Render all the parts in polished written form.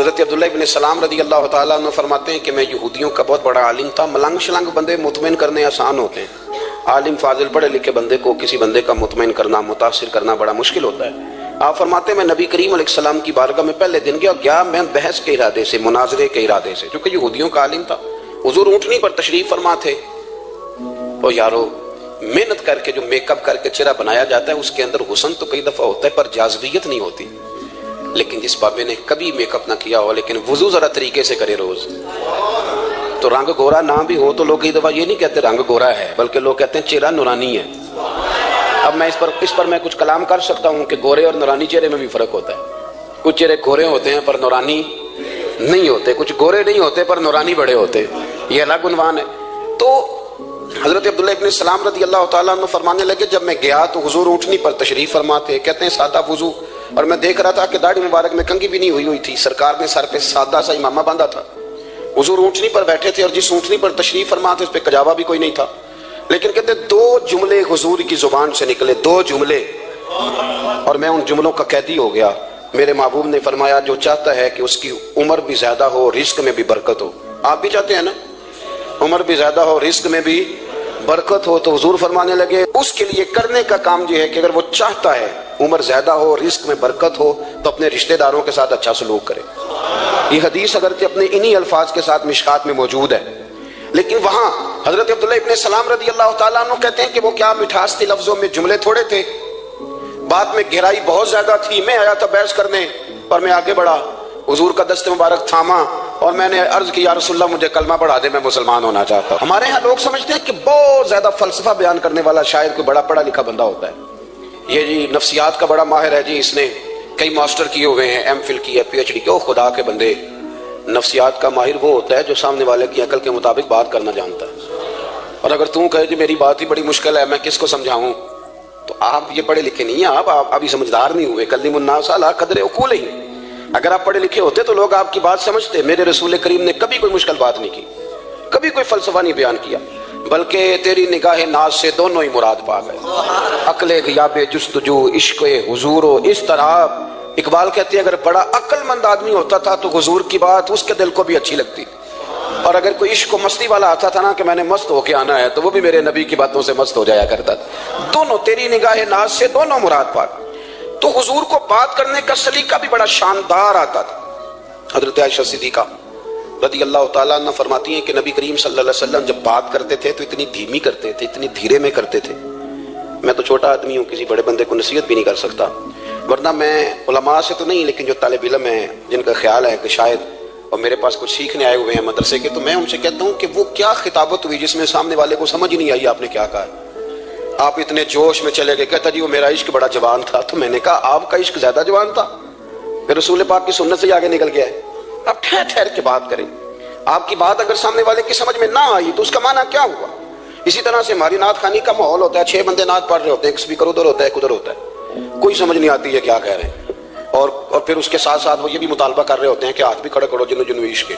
حضرت عبداللہ ابن سلام رضی اللہ تعالیٰ عنہ فرماتے ہیں کہ میں یہودیوں کا بہت بڑا عالم تھا. ملنگ شلنگ بندے مطمئن کرنے آسان ہوتے ہیں، عالم فاضل پڑھے لکھے بندے کو کسی بندے کا مطمئن کرنا، متاثر کرنا بڑا مشکل ہوتا ہے. آپ فرماتے ہیں میں نبی کریم علیہ السلام کی بارگاہ میں پہلے دن گیا میں بحث کے ارادے سے، مناظرے کے ارادے سے، کیونکہ یہودیوں کا عالم تھا. حضور اونٹنی پر تشریف فرما تھے. اور یارو محنت کر کے جو میک اپ کر کے چہرہ بنایا جاتا ہے اس کے اندر حسن تو کئی دفعہ ہوتا ہے پر جاذبیت نہیں ہوتی. لیکن جس بابے نے کبھی میک اپ نہ کیا ہو لیکن وضو ذرا طریقے سے کرے روز، تو رنگ گورا نہ بھی ہو تو لوگ کئی دفعہ یہ نہیں کہتے رنگ گورا ہے، بلکہ لوگ کہتے ہیں چہرہ نورانی ہے. اب میں اس پر میں کچھ کلام کر سکتا ہوں کہ گورے اور نورانی چہرے میں بھی فرق ہوتا ہے. کچھ چہرے گورے ہوتے ہیں پر نورانی نہیں ہوتے، کچھ گورے نہیں ہوتے پر نورانی بڑے ہوتے، یہ الگ عنوان ہے. تو حضرت عبداللہ ابن سلام رضی اللہ تعالیٰ عنہ فرمانے لگے جب میں گیا تو حضور اونٹنی پر تشریف فرما تھے، کہتے ہیں سادہ وضو، اور میں دیکھ رہا تھا کہ داڑھی مبارک میں کنگھی بھی نہیں ہوئی تھی. سرکار نے سر پہ سادہ سا امامہ باندھا تھا. حضور اونٹنی پر بیٹھے تھے اور جس اونٹنی پر تشریف فرما تھے اس پہ کجاوا بھی کوئی نہیں تھا. لیکن کہتے دو جملے حضور کی زبان سے نکلے، دو جملے، اور میں ان جملوں کا قیدی ہو گیا. میرے محبوب نے فرمایا جو چاہتا ہے کہ اس کی عمر بھی زیادہ ہو، رزق میں بھی برکت ہو. آپ بھی چاہتے ہیں نا عمر بھی زیادہ ہو، رزق میں بھی برکت ہو، تو حضور فرمانے لگے اس کے لیے کرنے کا کام یہ ہے کہ اگر وہ چاہتا ہے عمر زیادہ ہو، رزق میں برکت ہو، تو اپنے رشتہ داروں کے ساتھ اچھا سلوک کرے. یہ حدیث اگرچہ اپنے انہی الفاظ کے ساتھ مشکات میں موجود ہے، لیکن وہاں حضرت عبداللہ ابن سلام رضی اللہ تعالیٰ عنہ کہتے ہیں کہ وہ کیا مٹھاس تھی لفظوں میں، جملے تھوڑے تھے، بات میں گہرائی بہت زیادہ تھی. میں آیا تھا بحث کرنے اور میں آگے بڑھا، حضور کا دست مبارک تھاما اور میں نے عرض کی یا رسول اللہ مجھے کلمہ پڑھا دے، میں مسلمان ہونا چاہتا ہوں. ہمارے ہاں لوگ سمجھتے ہیں کہ بہت زیادہ فلسفہ بیان کرنے والا شاعر کوئی بڑا پڑھا لکھا بندہ ہوتا ہے. یہ جی نفسیات کا بڑا ماہر ہے جی، اس نے کئی ماسٹر کیے ہوئے ہیں، ایم فل کی ہے، پی ایچ ڈی کی. او خدا کے بندے، نفسیات کا ماہر وہ ہوتا ہے جو سامنے والے کی عقل کے مطابق بات کرنا جانتا ہے. اور اگر تم کہے جی میری بات ہی بڑی مشکل ہے میں کس کو سمجھاؤں، تو آپ یہ پڑھے لکھے نہیں ہیں، آپ ابھی سمجھدار نہیں ہوئے. کلم الناس علی قدر عقولہم. اگر آپ پڑھے لکھے ہوتے تو لوگ آپ کی بات سمجھتے. میرے رسول کریم نے کبھی کوئی مشکل بات نہیں کی، کبھی کوئی فلسفہ نہیں بیان کیا، بلکہ تیری نگاہ ناز سے دونوں ہی مراد پاک ہے. عقل غیاب جستجو، عشق حضور و اس طرح. اقبال کہتے ہیں اگر بڑا عقل مند آدمی ہوتا تھا تو حضور کی بات اس کے دل کو بھی اچھی لگتی، اور اگر کوئی عشق و مستی والا آتا تھا نا کہ میں نے مست ہو کے آنا ہے تو وہ بھی میرے نبی کی باتوں سے مست ہو جایا کرتا تھا. دونوں تیری نگاہ ناز سے دونوں مراد پاک. تو حضور کو بات کرنے کا سلیقہ بھی بڑا شاندار آتا تھا. حضرت عائشہ صدیقہ رضی اللہ تعالیٰ عنہ فرماتی ہیں کہ نبی کریم صلی اللہ علیہ وسلم جب بات کرتے تھے تو اتنی دھیمی کرتے تھے، اتنی دھیرے میں کرتے تھے. میں تو چھوٹا آدمی ہوں، کسی بڑے بندے کو نصیحت بھی نہیں کر سکتا، ورنہ میں علماء سے تو نہیں لیکن جو طالب علم ہیں جن کا خیال ہے کہ شاید اور میرے پاس کچھ سیکھنے آئے ہوئے ہیں مدرسے کے، تو میں ان سے کہتا ہوں کہ وہ کیا خطابت ہوئی جس میں سامنے والے کو سمجھ نہیں آئی آپ نے کیا کہا. آپ اتنے جوش میں چلے گئے، کہتا جی وہ میرا عشق بڑا جوان تھا. تو میں نے کہا آپ کا عشق زیادہ جوان تھا، پھر رسول پاک کی سنت سے آگے نکل گیا ہے. آپ ٹھہر ٹھہر کے بات کریں. آپ کی بات اگر سامنے والے کی سمجھ میں نہ آئی تو اس کا معنی کیا ہوا. اسی طرح سے ہماری نعت خوانی کا ماحول ہوتا ہے، 6 بندے نعت پڑھ رہے ہوتے ہیں، ایک اسپیکر ادھر ہوتا ہے ایک ادھر ہوتا ہے، کوئی سمجھ نہیں آتی ہے کیا کہہ رہے ہیں. اور پھر اس کے ساتھ ساتھ وہ یہ بھی مطالبہ کر رہے ہوتے ہیں کہ ہاتھ بھی کھڑے کرو جنو جنو عشق کے.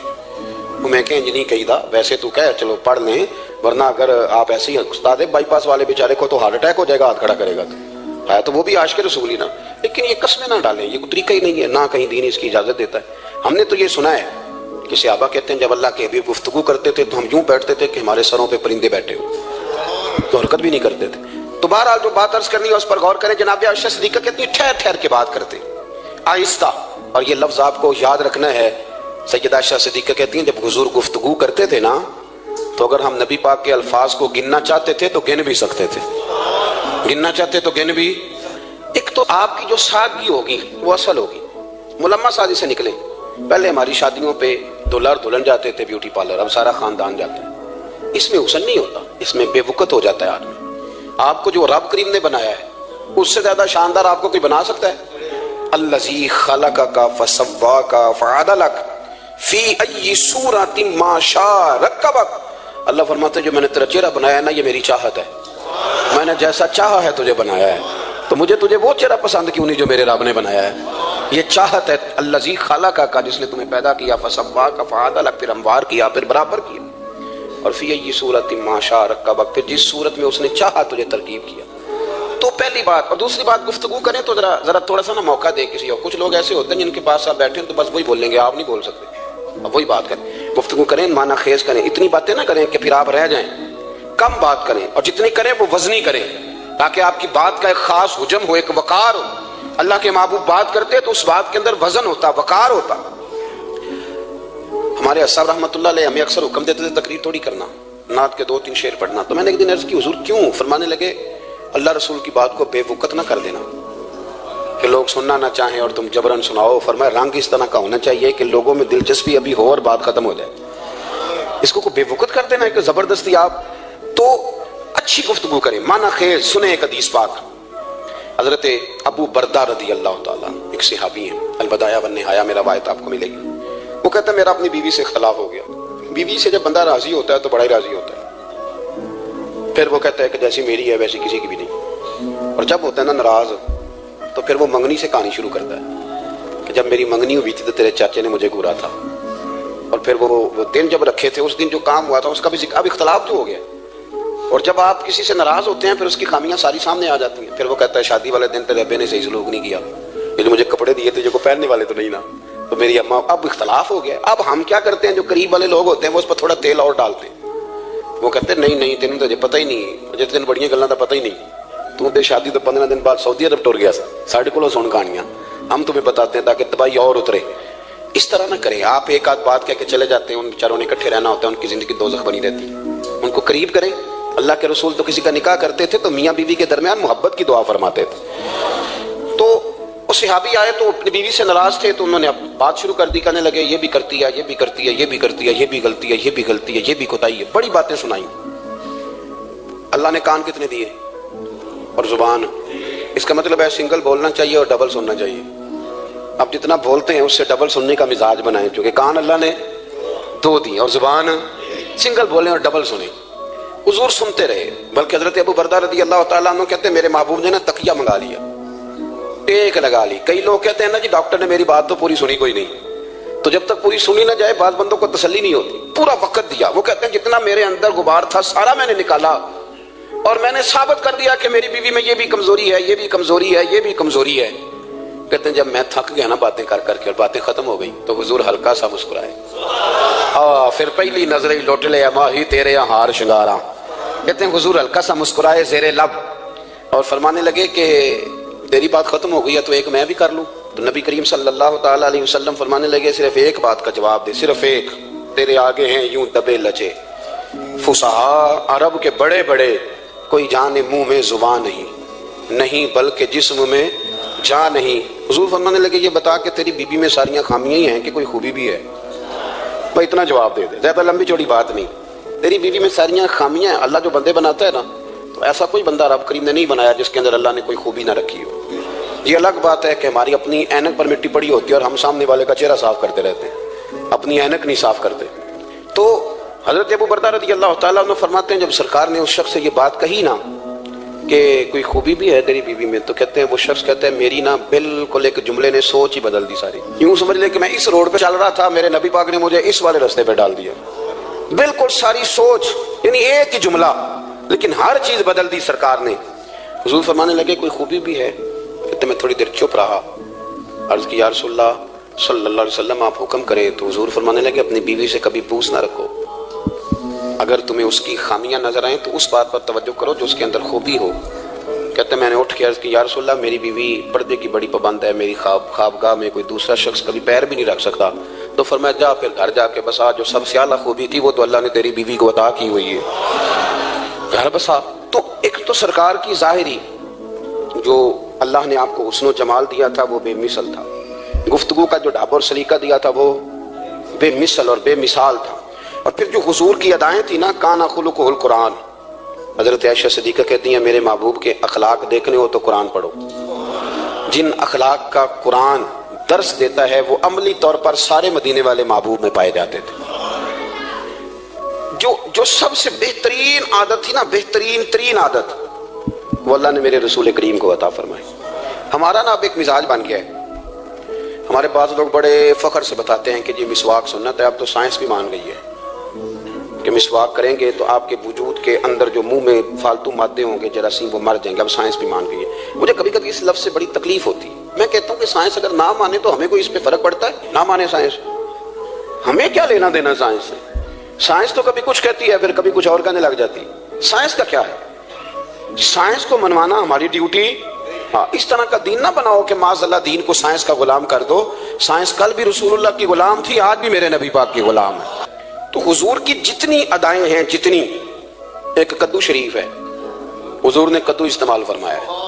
میں کہ انج نہیں کہی دا، ویسے تو کہہ چلو پڑھ لیں، ورنہ اگر آپ ایسے ہی استاد بائی پاس والے بیچارے کو تو ہارٹ اٹیک ہو جائے گا ہاتھ کھڑا کرے گا تو ہے تو وہ بھی عاشق رسول ہی نا. لیکن یہ قسمیں نہ ڈالیں، یہ کوئی طریقہ ہی نہیں ہے، نہ کہیں دین اس کی اجازت دیتا ہے. ہم نے تو یہ سنا ہے کہ صحابہ کہتے ہیں جب اللہ کے حبیب گفتگو کرتے تھے تو ہم یوں بیٹھتے تھے کہ ہمارے سروں پہ پرندے بیٹھے ہو، تو حرکت بھی نہیں کرتے تھے. تو بہرحال جو بات عرض کرنی ہے اس پر غور کریں. جناب عائشہ صدیقہ کہتی ہیں ٹھہر ٹھہر کے بات کرتے آہستہ. اور یہ لفظ آپ کو یاد رکھنا ہے، سیدہ عائشہ صدیقہ کہتی ہیں جب حضور گفتگو کرتے تھے نا تو اگر ہم نبی پاک کے الفاظ کو گننا چاہتے تھے تو گن بھی سکتے تھے، گننا چاہتے تو گن بھی. ایک تو آپ کی جو سادگی ہوگی وہ اصل ہوگی، ملمہ سادی سے نکلے. پہلے ہماری شادیوں پہ دلہا اور دلہن جاتے تھے بیوٹی پارلر، اب سارا خاندان جاتا ہے. اس میں حسن نہیں ہوتا، اس میں بے وقت ہو جاتا ہے آدمی. آپ کو جو رب کریم نے بنایا ہے اس سے زیادہ شاندار آپ کو کوئی بنا سکتا ہے؟ الذی خلقک فسواک فعدلک فی ای صورت ما شاء رکبک. اللہ فرماتے ہیں جو میں نے تیرا چہرہ بنایا ہے نا یہ میری چاہت ہے، میں نے جیسا چاہا ہے تجھے بنایا ہے، تو مجھے تجھے وہ چہرہ پسند کیوں نہیں جو میرے رب نے بنایا ہے. یہ چاہت ہے. الذی خلقک جس نے تمہیں پیدا کیا، فسواک فعدلک پھر ہموار کیا پھر برابر کیا، اور فی ای صورت ما شاء رکبک پھر جس صورت میں اس نے چاہا تجھے ترکیب کیا. تو پہلی بات. اور دوسری بات, گفتگو کریں تو ذرا تھوڑا سا نا موقع دیں کسی اور. کچھ لوگ ایسے ہوتے ہیں جن کے پاس آپ بیٹھے ہیں تو بس وہی بولیں گے, آپ نہیں بول سکتے. اب وہی بات کریں, گفتگو کریں, معنی خیز کریں. اتنی باتیں نہ کریں کہ پھر آپ رہ جائیں. کم بات کریں, اور جتنی کریں وہ وزنی کریں, تاکہ آپ کی بات کا ایک خاص حجم ہو, ایک وقار ہو. اللہ کے محبوب بات کرتے تو اس بات کے اندر وزن ہوتا, وقار ہوتا. ہمارے اصحاب رحمۃ اللہ علیہ ہمیں اکثر حکم دیتے تھے تقریر تھوڑی کرنا, نعت کے 2-3 شعر پڑھنا. تو میں نے ایک دن عرض کی, حضور کیوں؟ فرمانے لگے اللہ رسول کی بات کو بے وقت نہ کر دینا کہ لوگ سننا نہ چاہیں اور تم جبرن سناؤ. فرمایا رنگ اس طرح کا ہونا چاہیے کہ لوگوں میں دلچسپی ابھی ہو اور بات ختم ہو جائے. اس کو بے وقت کر دینا ہے کہ زبردستی آپ. تو اچھی گفتگو کریں, معنی خیز سنیں. ایک حدیث پاک حضرت ابو بردہ رضی اللہ تعالیٰ, ایک صحابی ہیں, البدایہ والنہایہ میں روایت آپ کو ملے گی. وہ کہتا ہے میرا اپنی بیوی سے اختلاف ہو گیا. بیوی سے جب بندہ راضی ہوتا ہے تو بڑا ہی راضی ہوتا ہے. پھر وہ کہتا ہے کہ جیسی میری ہے ویسی کسی کی بھی نہیں. اور جب ہوتا ہے نا ناراض, تو پھر وہ منگنی سے کہانی شروع کرتا ہے کہ جب میری منگنی ہوئی تھی تو تیرے چاچے نے مجھے گورا تھا. اور پھر وہ دن جب رکھے تھے, اس دن جو کام ہوا تھا اس کا بھی ذکر. اب اختلاف جو ہو گیا, اور جب آپ کسی سے ناراض ہوتے ہیں پھر اس کی خامیاں ساری سامنے آ جاتی ہیں. پھر وہ کہتا ہے شادی والے دن تیرے ابے نے صحیح سلوک نہیں کیا, یہ جو مجھے کپڑے دیے تھے جو کو پہننے والے تو نہیں نا, تو میری اماں. اب اختلاف ہو گیا. اب ہم کیا کرتے ہیں, جو قریب والے لوگ ہوتے ہیں وہ اس پر تھوڑا تیل اور ڈالتے ہیں. وہ کہتے ہیں نہیں تینوں تو پتہ ہی نہیں, مجھے تین بڑیاں گلاں تو پتہ ہی نہیں, تو تے شادی تو 15 دن بعد سعودی عرب ٹر گیا سا, ساڑھے کو سن کہانیاں ہم تمہیں بتاتے ہیں تاکہ تباہی اور اترے. اس طرح نہ کریں. آپ ایک آدھ بات کہہ کے چلے جاتے ہیں, ان بیچاروں نے اکٹھے رہنا ہوتا ہے, ان کی زندگی دوزخ بنی رہتی ہے. ان کو قریب کریں. اللہ کے رسول تو کسی کا نکاح کرتے تھے تو میاں بیوی کے درمیان محبت کی دعا فرماتے تھے. تو وہ صحابی آئے تو اپنی بیوی سے ناراض تھے, تو انہوں نے بات شروع کر دی, کہنے لگے یہ بھی کرتی ہے, یہ بھی کرتی ہے, یہ بھی کرتی ہے, یہ بھی غلطی ہے, یہ بھی غلطی ہے, یہ بھی کوتاہی ہے. بڑی باتیں سنائیں. اللہ نے کان کتنے دیے اور زبان. اس کا مطلب ہے سنگل بولنا چاہیے اور ڈبل سننا چاہیے. اب جتنا بولتے ہیں اس سے ڈبل سننے کا مزاج بنائیں, کیونکہ کان اللہ نے 2 دیے اور زبان سنگل بولیں اور ڈبل سنیں. حضور سنتے رہے. بلکہ حضرت ابو بردہ رضی اللہ تعالیٰ عنہ کہتے ہیں میرے محبوب نے نا تکیہ منگا لیا, ٹیک لگا لی. کئی لوگ کہتے ہیں نا جی ڈاکٹر نے میری بات تو پوری سنی کوئی نہیں. تو جب تک پوری سنی نہ جائے بعض بندوں کو تسلی نہیں ہوتی. پورا وقت دیا. وہ کہتے ہیں جتنا میرے اندر غبار تھا سارا میں نے نکالا, اور میں نے ثابت کر دیا کہ میری بیوی میں یہ بھی کمزوری ہے, یہ بھی کمزوری ہے, یہ بھی کمزوری ہے. کہتے ہیں جب میں تھک گیا نا باتیں کر کر کے اور باتیں ختم ہو گئی تو حضور ہلکا سا مسکرائے. پھر پہلی نظر ہی لوٹ لے ماہی تیرے ہار شنگارا. کہتے ہیں حضور ہلکا سا مسکرائے زیر لب اور فرمانے لگے کہ تیری بات ختم ہو گئی ہے تو ایک میں بھی کر لوں. تو نبی کریم صلی اللہ تعالیٰ علیہ وسلم فرمانے لگے صرف ایک بات کا جواب دے, صرف ایک. تیرے آگے ہیں یوں دبے لچے فصحا عرب کے بڑے بڑے, کوئی جانے منہ میں زبان نہیں بلکہ جسم میں جان نہیں. حضور فرمانے لگے یہ بتا کہ تیری بیوی میں ساریاں خامیاں ہی ہیں کہ کوئی خوبی بھی ہے؟ بھائی اتنا جواب دے دے, زیادہ لمبی چوڑی بات نہیں. تیری بیوی میں ساریاں خامیاں ہیں. اللہ جو بندے بناتا ہے نا, تو ایسا کوئی بندہ رب کریم نے نہیں بنایا جس کے اندر اللہ نے کوئی خوبی نہ رکھی ہو. یہ الگ بات ہے کہ ہماری اپنی اینک پر مٹی پڑی ہوتی ہے اور ہم سامنے والے کا چہرہ صاف کرتے رہتے ہیں, اپنی اینک نہیں صاف کرتے. تو حضرت ابو بردہ رضی اللہ تعالیٰ عنہ فرماتے ہیں جب سرکار نے اس شخص سے یہ بات کہی نا کہ کوئی خوبی بھی ہے تیری بیوی میں, تو کہتے ہیں وہ شخص کہتا ہے میری نا بالکل ایک جملے نے سوچ ہی بدل دی ساری. یوں سمجھ لے کہ میں اس روڈ پہ چل رہا تھا, میرے نبی پاک نے مجھے اس والے راستے پہ ڈال دیا. بالکل ساری سوچ, یعنی ایک ہی جملہ, لیکن ہر چیز بدل دی سرکار نے. حضور فرمانے لگے کوئی خوبی بھی ہے؟ کہتے میں تھوڑی دیر چپ رہا, عرض کی یا رسول اللہ صلی اللہ علیہ وسلم آپ حکم کریں. تو حضور فرمانے لگے اپنی بیوی سے کبھی بوس نہ رکھو. اگر تمہیں اس کی خامیاں نظر آئیں تو اس بات پر توجہ کرو جو اس کے اندر خوبی ہو. کہتے ہیں میں نے اٹھ کے عرض کی یا رسول اللہ میری بیوی پردے کی بڑی پابند ہے, میری خوابگاہ میں کوئی دوسرا شخص کبھی پیر بھی نہیں رکھ سکتا. تو فرمایا جا پھر گھر جا کے بسا, جو سب سے اعلیٰ خوبی تھی وہ تو اللہ نے تیری بیوی کو عطا کی ہوئی ہے, گھر بسا. تو ایک تو سرکار کی ظاہری جو اللہ نے آپ کو حسن و جمال دیا تھا وہ بے مثل تھا. گفتگو کا جو ڈھاب اور سلیقہ دیا تھا وہ بے مثل اور بے مثال تھا. اور پھر جو حضور کی ادائیں تھیں نا, کانا خلقہ القرآن. حضرت عائشہ صدیقہ کہتی ہیں میرے محبوب کے اخلاق دیکھنے ہو تو قرآن پڑھو. جن اخلاق کا قرآن درس دیتا ہے وہ عملی طور پر سارے مدینے والے محبوب میں پائے جاتے تھے. جو سب سے بہترین عادت تھی نا, بہترین ترین عادت, وہ اللہ نے میرے رسول کریم کو عطا فرمائی. ہمارا نا اب ایک مزاج بن گیا ہے. ہمارے بعض لوگ بڑے فخر سے بتاتے ہیں کہ جی مسواک سنت ہے, اب تو سائنس بھی مان گئی ہے. کہ مسواک کریں گے تو آپ کے وجود کے اندر جو منہ میں فالتو مادے ہوں گے جراثیم وہ مر جائیں گے. اب سائنس بھی مان گئی ہے. مجھے کبھی کبھی اس لفظ سے بڑی تکلیف ہوتی ہے. میں کہتا ہوں کہ سائنس اگر نہ مانے تو ہمیں کوئی اس پہ فرق پڑتا ہے؟ نہ مانے سائنس، ہمیں کیا لینا دینا سائنس سے؟ سائنس تو کبھی کچھ کہتی ہے پھر کبھی کچھ اور کہنے لگ جاتی ہے. سائنس کا کیا ہے؟ سائنس کو منوانا ہماری ڈیوٹی. ہاں، اس طرح کا دین نہ بناؤ کہ معاذ اللہ دین کو سائنس کا غلام کر دو. سائنس کل بھی رسول اللہ کی غلام تھی، آج بھی میرے نبی پاک کی غلام ہے. تو حضور کی جتنی ادائیں ہیں، جتنی، ایک کدو شریف ہے، حضور نے کدو استعمال فرمایا ہے.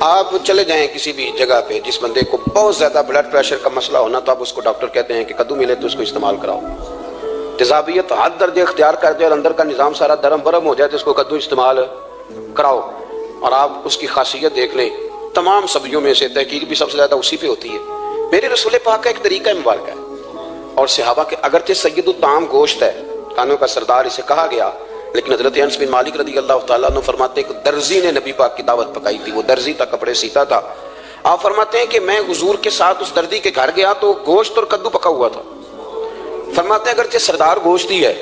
آپ چلے جائیں کسی بھی جگہ پہ، جس بندے کو بہت زیادہ بلڈ پریشر کا مسئلہ ہونا تو آپ اس کو ڈاکٹر کہتے ہیں کہ کدو ملے تو اس کو استعمال کراؤ. تیزابیت حد درجے اختیار کر دے اور اندر کا نظام سارا درم برم ہو جائے تو اس کو کدو استعمال کراؤ. اور آپ اس کی خاصیت دیکھ لیں، تمام سبزیوں میں سے تحقیق بھی سب سے زیادہ اسی پہ ہوتی ہے. میرے رسول پاک کا ایک طریقہ مبارک ہے اور صحابہ کے، اگرچہ سید الطعام گوشت ہے، کانوں کا سردار اسے کہا گیا، لیکن حضرت انس بن مالک رضی اللہ تعالیٰ عنہ فرماتے ہیں کہ درزی نے نبی پاک کی دعوت پکائی تھی. وہ درزی تھا، کپڑے سیتا تھا. آپ فرماتے ہیں کہ میں حضور کے ساتھ اس دردی کے گھر گیا تو گوشت اور کدو پکا ہوا تھا. فرماتے ہیں اگرچہ سردار گوشت ہی ہے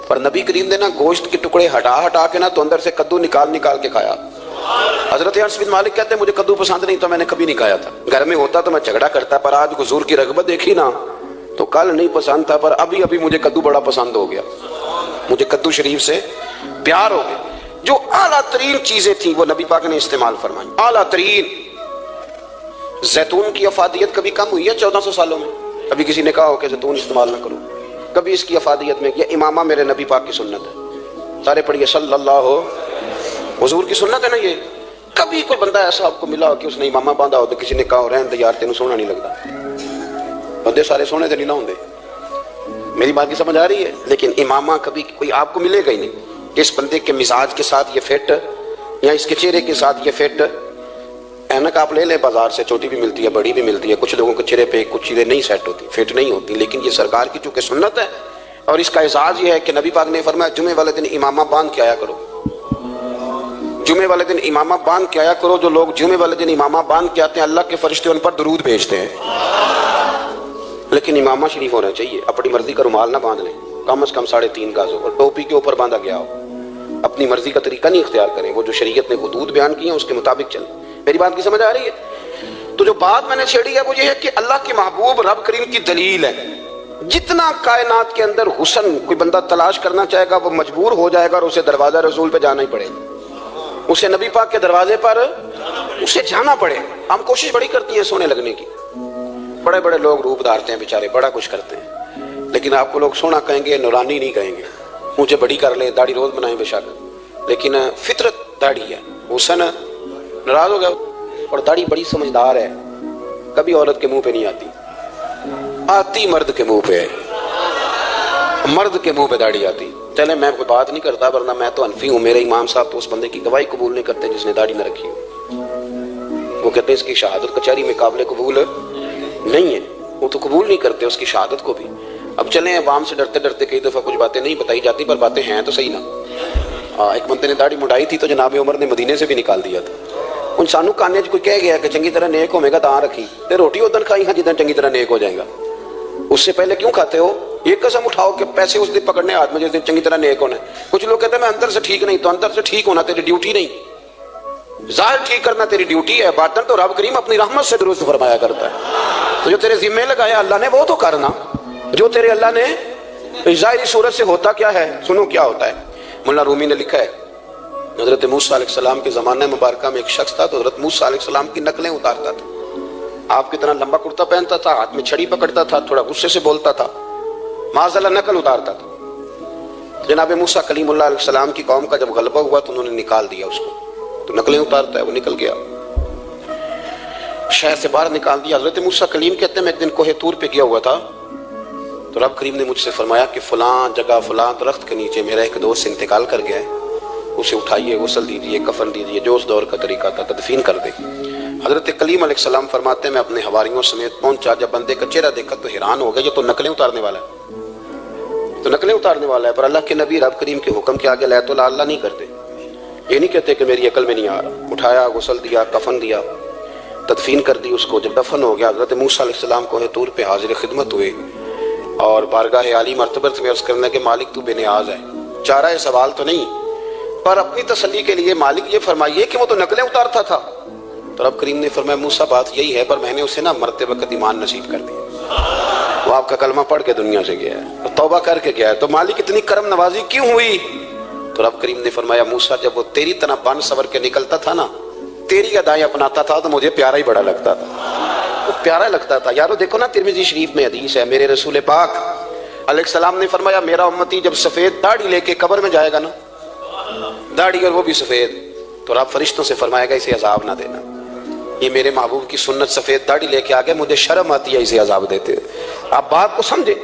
پر نبی کریم نے نا گوشت کے ٹکڑے ہٹا کے نا تو اندر سے کدو نکال کے کھایا. حضرت انس بن مالک کہتے ہیں مجھے کدو پسند نہیں تو میں نے کبھی نہیں کھایا تھا. گھر میں ہوتا تو میں جھگڑا کرتا، پر آج حضور کی رغبت دیکھی نا تو کل نہیں پسند تھا پر ابھی مجھے کدو بڑا پسند ہو گیا. مجھے کدو شریف سے پیار ہو گیا. جو اعلیٰ ترین چیزیں تھیں وہ نبی پاک نے استعمال فرمائی، اعلیٰ ترین. زیتون کی افادیت کبھی کم ہوئی ہے 1400 سالوں میں؟ کبھی کسی نے کہا ہو کہ زیتون استعمال نہ کرو؟ کبھی اس کی افادیت میں یہ امامہ میرے نبی پاک کی سنت ہے. سارے پڑھیے صلی اللہ ہو، حضور کی سنت ہے نا یہ. کبھی کوئی بندہ ایسا آپ کو ملا ہو کہ اس نے امامہ باندھا ہو تو کسی نے کہا رہن دے یار تینوں سونا نہیں لگتا؟ بندے سارے سونے تو نہیں نہ ہوندے. میری بات کی سمجھ آ رہی ہے؟ لیکن امامہ کبھی کوئی آپ کو ملے گا ہی نہیں کہ اس بندے کے مزاج کے ساتھ یہ فٹ یا اس کے چہرے کے ساتھ یہ فٹ. اینک آپ لے لیں بازار سے، چھوٹی بھی ملتی ہے بڑی بھی ملتی ہے. کچھ لوگوں کے چہرے پہ کچھ چیزیں نہیں سیٹ ہوتی، فٹ نہیں ہوتی. لیکن یہ سرکار کی چونکہ سنت ہے اور اس کا اعزاز یہ ہے کہ نبی پاک نے فرمایا جمعے والے دن امامہ باندھ کے آیا کرو. جمعے والے دن امامہ باندھ کے آیا کرو. جو لوگ جمعے والے دن امامہ باندھ کے آتے ہیں اللہ کے فرشتے ان پر درود بھیجتے ہیں. لیکن امامہ شریف ہونا چاہیے. اپنی مرضی کا رومال نہ باندھ لیں، کم از کم 3.5 گز ہو اور ٹوپی کے اوپر باندھا گیا ہو. اپنی مرضی کا طریقہ نہیں اختیار کریں. وہ جو شریعت نے حدود بیان کی ہیں اس کے مطابق چلیں. میری بات کی سمجھ آ رہی ہے؟ تو جو بات میں نے چھیڑی ہے وہ یہ ہے کہ اللہ کے محبوب رب کریم کی دلیل ہے. جتنا کائنات کے اندر حسن کوئی بندہ تلاش کرنا چاہے گا وہ مجبور ہو جائے گا اور اسے دروازہ رسول پہ جانا ہی پڑے گا. اسے نبی پاک کے دروازے پر اسے جانا پڑے. ہم کوشش بڑی کرتی ہیں سونے لگنے کی، بڑے بڑے لوگ روپ دھارتے ہیں بیچارے، بڑا کچھ کرتے ہیں، لیکن آپ کو لوگ سونا کہیں گے، نورانی نہیں کہیں گے. مجھے بڑی کر لیں، داڑھی روز بنائیں بے شک، لیکن فطرت داڑھی ہے. حسن ناراض ہو گیا اور داڑھی بڑی سمجھدار ہے، کبھی عورت کے منہ پہ نہیں آتی مرد کے منہ پہ، مرد کے منہ پہ داڑھی آتی. چلے میں کوئی بات نہیں کرتا ورنہ میں تو حنفی ہوں. میرے امام صاحب تو اس بندے کی گواہی قبول نہیں کرتے جس نے داڑھی نہ رکھی ہو. وہ کہتے ہیں اس کی شہادت کچہری میں قابل قبول نہیں ہے. وہ تو قبول نہیں کرتے اس کی شہادت کو بھی. اب چلیں عوام سے ڈرتے ڈرتے کئی دفعہ کچھ باتیں نہیں بتائی جاتی پر باتیں ہیں تو صحیح نا. ایک بندے نے داڑھی مڈائی تھی تو جناب عمر نے مدینے سے بھی نکال دیا تھا. ان سانو کانے کوئی کہہ گیا کہ چنگی طرح نیک ہوے گا تاں رکھی تے روٹی ادھر کھائی ہاں جدھر چنگی طرح نیک ہو جائے گا. اس سے پہلے کیوں کھاتے ہو؟ یہ قسم اٹھاؤ کہ پیسے اس دن پکڑنے ہاتھ میں جس دن چنگی طرح نیک ہونا ہے. کچھ لوگ کہتے ہیں میں اندر سے ٹھیک نہیں، تو اندر سے ٹھیک ہونا تیری ڈیوٹی نہیں، ظاہر ٹھیک کرنا تیری ڈیوٹی ہے. باطن تو رب کریم اپنی رحمت سے درست فرمایا کرتا ہے. تو جو تیرے ذمہ لگایا اللہ نے وہ تو کرنا. جو تیرے اللہ نے ظاہری صورت سے ہوتا کیا ہے سنو کیا ہوتا ہے. مولانا رومی نے لکھا ہے حضرت موسیٰ علیہ السلام کے زمانہ مبارکہ میں ایک شخص تھا تو حضرت موسیٰ علیہ السلام کی نقلیں اتارتا تھا. آپ کی طرح لمبا کرتا پہنتا تھا، ہاتھ میں چھڑی پکڑتا تھا، تھوڑا غصے سے بولتا تھا، معاذ اللہ نقل اتارتا تھا. جناب موسیٰ کلیم اللہ علیہ السلام کی قوم کا جب غلبہ ہوا تو انہوں نے نکال دیا اس کو. تو نقلیں اتارتا ہے، وہ نکل گیا، شہر سے باہر نکال دیا. حضرت موسیٰ کلیم کہتے ہیں میں ایک دن کوہ طور پہ گیا ہوا تھا تو رب کریم نے مجھ سے فرمایا کہ فلاں جگہ فلاں درخت کے نیچے میرا ایک دوست انتقال کر گیا ہے، اسے اٹھائیے، غسل دیجیے، کفن دیجیے، جو اس دور کا طریقہ تھا، تدفین کر دے. حضرت کلیم علیہ السلام فرماتے ہیں میں اپنے حواریوں سمیت پہنچا. جب بندے کا چہرہ دیکھا تو حیران ہو گیا، یہ تو نقلیں اتارنے والا ہے، تو نقلیں اتارنے والا ہے. پر اللہ کے نبی رب کریم کے حکم کے آگے لا تو اللہ نہیں کرتے. یہ نہیں کہتے کہ میری عقل میں نہیں آ رہا. اٹھایا، غسل دیا، کفن دیا، تدفین کر دی اس کو. جب دفن ہو گیا حضرت موسیٰ علیہ السلام کوہ طور پہ حاضر خدمت ہوئے اور بارگاہ عالی مرتبت میں عرض کرنا کہ مالک تو بے نیاز ہے، چارہ سوال تو نہیں، پر اپنی تسلی کے لیے مالک یہ فرمائیے کہ وہ تو نقلیں اتارتا تھا۔ تو رب کریم نے فرمایا موسیٰ بات یہی ہے، پر میں نے اسے مرتے وقت ایمان نصیب کر دیا، وہ آپ کا کلمہ پڑھ کے دنیا سے گیا ہے، توبہ کر کے گیا ہے، تو مالک اتنی کرم نوازی کیوں ہوئی؟ تو رب کریم نے فرمایا موسیٰ جب وہ تیری طرح بن سور کے نکلتا تھا نا، تیری ادائیں اپناتا تھا تو مجھے پیارا ہی بڑا لگتا تھا، وہ پیارا لگتا تھا۔ یارو دیکھو نا ترمذی شریف میں حدیث ہے، میرے رسول پاک علیہ السلام نے فرمایا میرا امتی جب سفید داڑھی لے کے قبر میں جائے گا نا، داڑھی اور وہ بھی سفید، تو رب فرشتوں سے فرمائے گا اسے عذاب نہ دینا، یہ میرے محبوب کی سنت سفید داڑھی لے کے آگے، مجھے شرم آتی ہے اسے عذاب دیتے۔ آپ بات کو سمجھے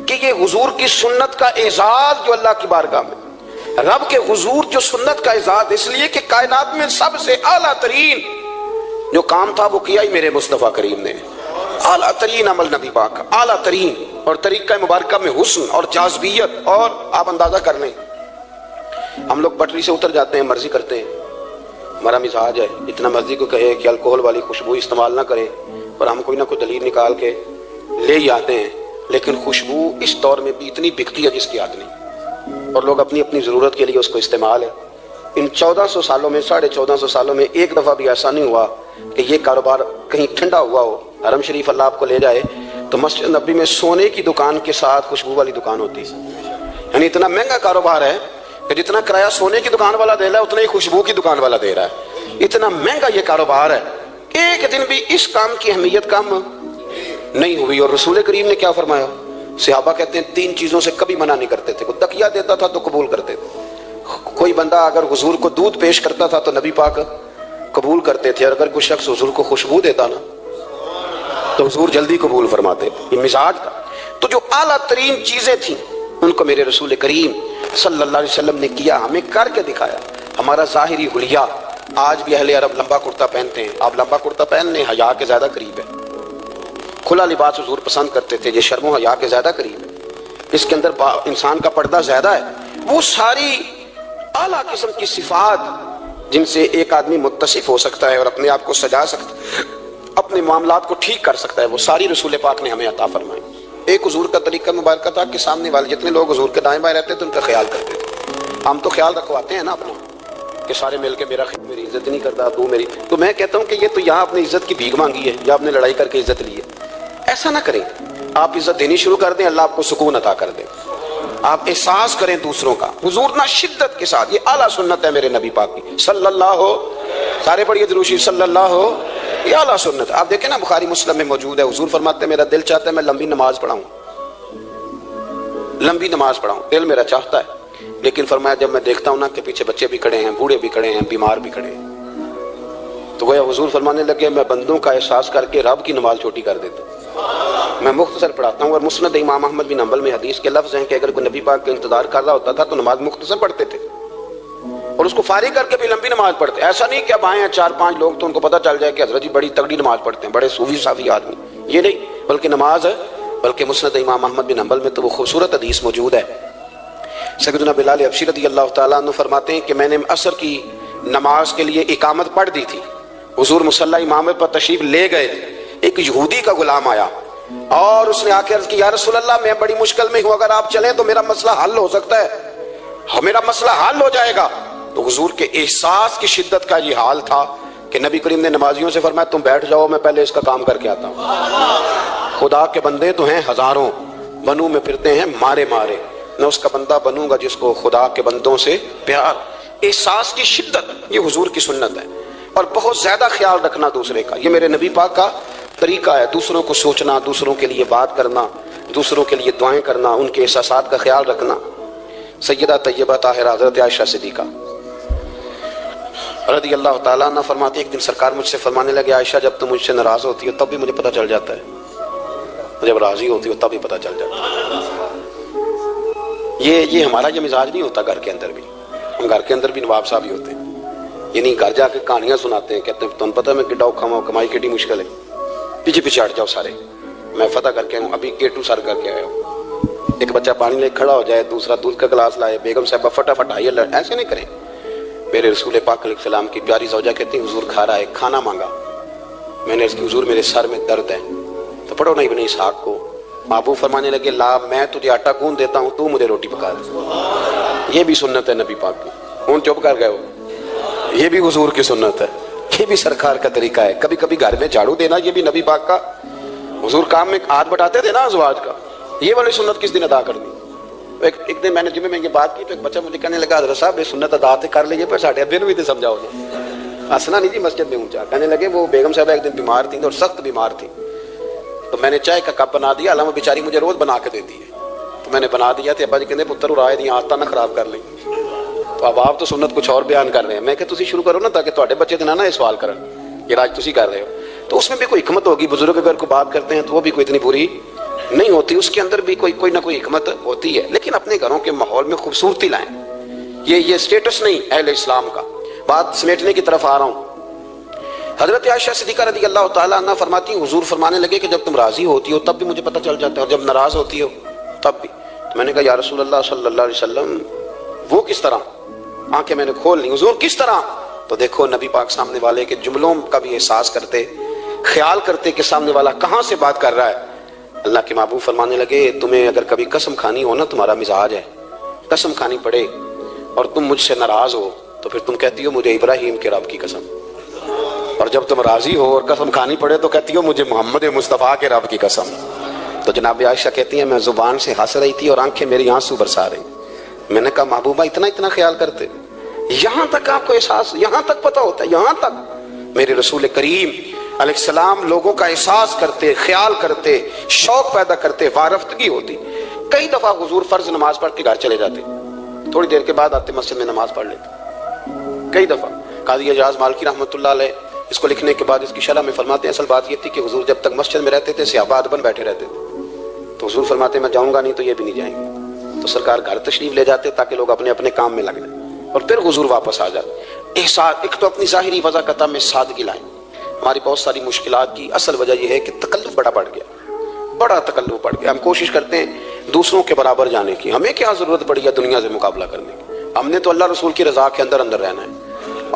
کہ یہ حضور کی سنت کا اعزاز جو اللہ کی بارگاہ میں، رب کے حضور جو سنت کا اعزاز اس لیے کہ کائنات میں سب سے اعلیٰ ترین جو کام تھا وہ کیا ہی میرے مصطفیٰ کریم نے، اعلیٰ ترین عمل نبی پاک کا، اعلیٰ ترین، اور طریقہ مبارکہ میں حسن اور جاذبیت، اور آپ اندازہ کر لیں ہم لوگ پٹری سے اتر جاتے ہیں، مرضی کرتے ہیں، ہمارا مزاج ہے اتنا مرضی کو کہے کہ الکوہل والی خوشبو استعمال نہ کریں، پر ہم کوئی نہ کوئی دلیل نکال کے لے ہی آتے ہیں، لیکن خوشبو اس دور میں بھی اتنی بکتی ہے جس کی یاد نہیں، اور لوگ اپنی اپنی ضرورت کے لیے اس کو استعمال ہے۔ ان 1400 سالوں میں 1450 سالوں میں ایک دفعہ بھی ایسا نہیں ہوا کہ یہ کاروبار کہیں ٹھنڈا ہوا ہو۔ حرم شریف اللہ آپ کو لے جائے تو مسجد نبی میں سونے کی دکان کے ساتھ خوشبو والی دکان ہوتی ہے، یعنی اتنا مہنگا کاروبار ہے کہ جتنا کرایہ سونے کی دکان والا دے رہا ہے اتنا ہی خوشبو کی دکان والا دے رہا ہے، اتنا مہنگا یہ کاروبار ہے، ایک دن بھی اس کام کی اہمیت کم نہیں ہوئی۔ اور رسول کریم نے کیا فرمایا؟ صحابہ کہتے ہیں 3 چیزوں سے کبھی منع نہیں کرتے تھے، کوئی تکیہ دیتا تھا تو قبول کرتے تھے، کوئی بندہ اگر حضور کو دودھ پیش کرتا تھا تو نبی پاک قبول کرتے تھے، اور اگر کوئی شخص حضور کو خوشبو دیتا نا تو حضور جلدی قبول فرماتے تھے، یہ مزاج تھا۔ تو جو اعلیٰ ترین چیزیں تھیں ان کو میرے رسول کریم صلی اللہ علیہ وسلم نے کیا، ہمیں کر کے دکھایا۔ ہمارا ظاہری حلیہ آج بھی اہل عرب لمبا کرتا پہنتے ہیں، آپ لمبا کرتا پہن لیں، حیا کے زیادہ قریب ہے۔ کھلا لباس حضور پسند کرتے تھے، یہ شرم و حیا کے زیادہ قریب ہے، اس کے اندر انسان کا پردہ زیادہ ہے۔ وہ ساری اعلیٰ قسم کی صفات جن سے ایک آدمی متصف ہو سکتا ہے اور اپنے آپ کو سجا سکتا ہے، اپنے معاملات کو ٹھیک کر سکتا ہے، وہ ساری رسول پاک نے ہمیں عطا فرمائی۔ ایک حضور کا طریقہ مبارکہ تھا کہ سامنے والے جتنے لوگ حضور کے دائیں بائیں رہتے تھے ان کا خیال کرتے تھے۔ ہم تو خیال رکھواتے ہیں نا اپنا کہ سارے مل کے میری عزت نہیں کرتا، تو میری، تو میں کہتا ہوں کہ یہ تو یہاں اپنی عزت کی بھیک مانگی ہے یا آپ نے لڑائی کر کے عزت لی ہے، ایسا نہ کریں۔ آپ عزت دینی شروع کر دیں، اللہ آپ کو سکون عطا کر دے، آپ احساس کریں دوسروں کا۔ حضور نہ شدت کے ساتھ، یہ اعلیٰ سنت ہے میرے نبی پاک کی صلی اللہ ہو، سارے پڑھیے درود شریف صلی اللہ ہو، یہ اعلیٰ سنت۔ آپ دیکھیں نا بخاری مسلم میں موجود ہے، حضور فرماتے ہیں میرا دل چاہتا ہے میں لمبی نماز پڑھاؤں، لمبی نماز پڑھاؤں، دل میرا چاہتا ہے، لیکن فرمایا جب میں دیکھتا ہوں نا کہ پیچھے بچے بھی کھڑے ہیں، بوڑھے بھی کھڑے ہیں، بیمار بھی کھڑے ہیں، تو گویا حضور فرمانے لگے میں بندوں کا احساس کر کے رب کی نماز چھوٹی کر دیتا ہوں، میں مختصر پڑھاتا ہوں۔ اور مسند امام احمد بن حنبل میں حدیث کے لفظ ہیں کہ اگر کوئی نبی پاک کا انتظار کر رہا ہوتا تھا تو نماز مختصر پڑھتے تھے اور اس کو فارغ کر کے بھی لمبی نماز پڑھتے۔ ایسا نہیں کہ اب آئے ہیں 4-5 لوگ تو ان کو پتہ چل جائے کہ حضرت جی بڑی تگڑی نماز پڑھتے ہیں، بڑے صوفی صافی آدمی، یہ نہیں، بلکہ نماز ہے، بلکہ مسند امام احمد بن حنبل میں تو وہ خوبصورت حدیث موجود ہے۔ سیدنا بلال حبشی رضی اللہ تعالیٰ عنہ فرماتے ہیں کہ میں نے عصر کی نماز کے لیے اقامت پڑھ دی تھی، حضور مصلی امامت پر تشریف لے گئے، ایک یہودی کا غلام آیا اور اس نے آ کے عرض کی یا رسول اللہ میں بڑی مشکل میں ہوں، اگر آپ چلیں تو میرا مسئلہ حل ہو سکتا ہے، میرا مسئلہ حل ہو جائے گا۔ تو حضور کے احساس کی شدت کا یہ حال تھا کہ نبی کریم نے نمازیوں سے فرمایا تم بیٹھ جاؤ، میں پہلے اس کا کام کر کے آتا ہوں۔ خدا کے بندے تو ہیں ہزاروں، بنو میں پھرتے ہیں مارے مارے، میں اس کا بندہ بنوں گا جس کو خدا کے بندوں سے پیار۔ احساس کی شدت یہ حضور کی سنت ہے، اور بہت زیادہ خیال رکھنا دوسرے کا، یہ میرے نبی پاک کا طریقہ ہے، دوسروں کو سوچنا، دوسروں کے لیے بات کرنا، دوسروں کے لیے دعائیں کرنا، ان کے احساسات کا خیال رکھنا۔ سیدہ طیبہ طاہرہ حضرت عائشہ صدیقہ رضی اللہ تعالیٰ عنہ فرماتی ایک دن سرکار مجھ سے فرمانے لگے عائشہ جب تم مجھ سے ناراض ہوتی ہو تب بھی مجھے پتہ چل جاتا ہے، جب راضی ہوتی ہو تب بھی پتہ چل جاتا ہے۔ یہ ہمارا یہ مزاج نہیں ہوتا گھر کے اندر بھی، ہم گھر کے اندر بھی نواب صاحب ہی ہوتے ہیں، یعنی گھر جا کے کہانیاں سناتے ہیں، کہتے ہیں تم پتہ میں کڈا اوکھا ہوں، کمائی کیڈی مشکل ہے، پیچھے پیچھے ہٹ جاؤ سارے، میں فتح کر کے ہوں، ابھی گیٹو سر کر کے آیا ہوں۔ ایک بچہ پانی لے کھڑا ہو جائے، دوسرا دودھ کا گلاس لائے، بیگم صاحبہ فٹافٹ آئیے، ایسے نہیں کریں۔ میرے رسول پاک علیہ السلام کی پیاری زوجہ کہتی ہیں حضور کھا رہا ہے، کھانا مانگا، میں نے اس کی حضور میرے سر میں درد ہے، تو پڑھو نا ابن اسحاق کو، محبوب فرمانے لگے لا میں تجھے آٹا گوندھ دیتا ہوں تو مجھے روٹی پکا دے۔ یہ بھی سنت ہے نبی پاک کی، ہوں چپ کر گئے ہو، یہ بھی حضور کی سنت ہے، یہ بھی سرکار کا طریقہ ہے۔ کبھی کبھی گھر میں جھاڑو دینا یہ بھی نبی پاک کا، حضور کام میں ہاتھ بٹاتے تھے نا ازواج کا، یہ والی سنت کس دن ادا کر دی؟ ایک دن میں نے جمعے میں یہ بات کی تو ایک بچہ مجھے کہنے لگا حضرت صاحب یہ سنت ادا کر لیجیے پر ساڑھے ابے بھی تو سمجھاؤ گے، ہنسنا نہیں جی مسجد میں اونچا۔ کہنے لگے وہ بیگم صاحبہ ایک دن بیمار تھیں اور سخت بیمار تھیں، تو میں نے چائے کا کپ بنا دیا، علامہ بیچاری مجھے روز بنا کے دیتی ہے، تو میں نے بنا دیا تو ابا جی کہتے پتر رائے دی آتا نہ خراب کر لیں، تو اب آپ تو سنت کچھ اور بیان کر رہے ہیں۔ میں کہ تسی شروع کرو نا تاکہ تواڈے بچے نہ یہ سوال کرن یہ راج تسی کر رہے ہو، تو اس میں بھی کوئی حکمت ہوگی۔ بزرگ اگر کوئی بات کرتے ہیں تو وہ بھی کوئی اتنی بری نہیں ہوتی، اس کے اندر بھی کوئی نہ کوئی حکمت ہوتی ہے، لیکن اپنے گھروں کے ماحول میں خوبصورتی لائیں۔ یہ سٹیٹس نہیں اہل اسلام کا۔ بات سمیٹنے کی طرف آ رہا ہوں۔ حضرت عائشہ صدیقہ رضی اللہ تعالیٰ عنہ فرماتی ہیں حضور فرمانے لگے کہ جب تم راضی ہوتی ہو تب بھی مجھے پتہ چل جاتا ہے اور جب ناراض ہوتی ہو تب بھی۔ تو میں نے کہا یا رسول اللہ صلی اللہ علیہ وسلم وہ کس طرح؟ آنکھیں میں نے کھول لی، حضور کس طرح؟ تو دیکھو نبی پاک سامنے والے کے جملوں کا بھی احساس کرتے، خیال کرتے کہ سامنے والا کہاں سے بات کر رہا ہے۔ اللہ کے محبوب فرمانے لگے تمہیں اگر کبھی قسم کھانی ہو نا، تمہارا مزاج ہے قسم کھانی پڑے اور تم مجھ سے ناراض ہو تو پھر تم کہتی ہو مجھے ابراہیم کے رب کی قسم، اور جب تم راضی ہو اور قسم کھانی پڑے تو کہتی ہو مجھے محمد مصطفیٰ کے رب کی قسم۔ تو جناب عائشہ کہتی ہیں میں زبان سے ہنس رہی تھی اور آنکھیں میری آنسو برسا رہی۔ میں نے کہا محبوبہ اتنا خیال کرتے، یہاں تک آپ کو احساس، یہاں تک پتہ ہوتا ہے، یہاں تک میرے رسول کریم علیہ السلام لوگوں کا احساس کرتے، خیال کرتے، شوق پیدا کرتے، وارفتگی ہوتی۔ کئی دفعہ حضور فرض نماز پڑھ کے گھر چلے جاتے، تھوڑی دیر کے بعد آتے مسجد میں نماز پڑھ لیتے۔ کئی دفعہ قاضی اعجاز مالکی رحمۃ اللہ علیہ اس کو لکھنے کے بعد اس کی شرح میں فرماتے ہیں اصل بات یہ تھی کہ حضور جب تک مسجد میں رہتے تھے صحابہ ادباً بیٹھے رہتے تھے، تو حضور فرماتے میں جاؤں گا نہیں تو یہ بھی نہیں جائیں گے، تو سرکار گھر تشریف لے جاتے تاکہ لوگ اپنے اپنے کام میں لگ جائیں اور پھر حضور واپس آ جاتے۔ احساس ایک تو اپنی ظاہری وضاحت میں سادگی لائیں۔ ہماری بہت ساری مشکلات کی اصل وجہ یہ ہے کہ تکلف بڑا بڑھ گیا، بڑا تکلف بڑھ گیا۔ ہم کوشش کرتے ہیں دوسروں کے برابر جانے کی، ہمیں کیا ضرورت پڑی ہے دنیا سے مقابلہ کرنے کی؟ ہم نے تو اللہ رسول کی رضا کے اندر اندر رہنا ہے،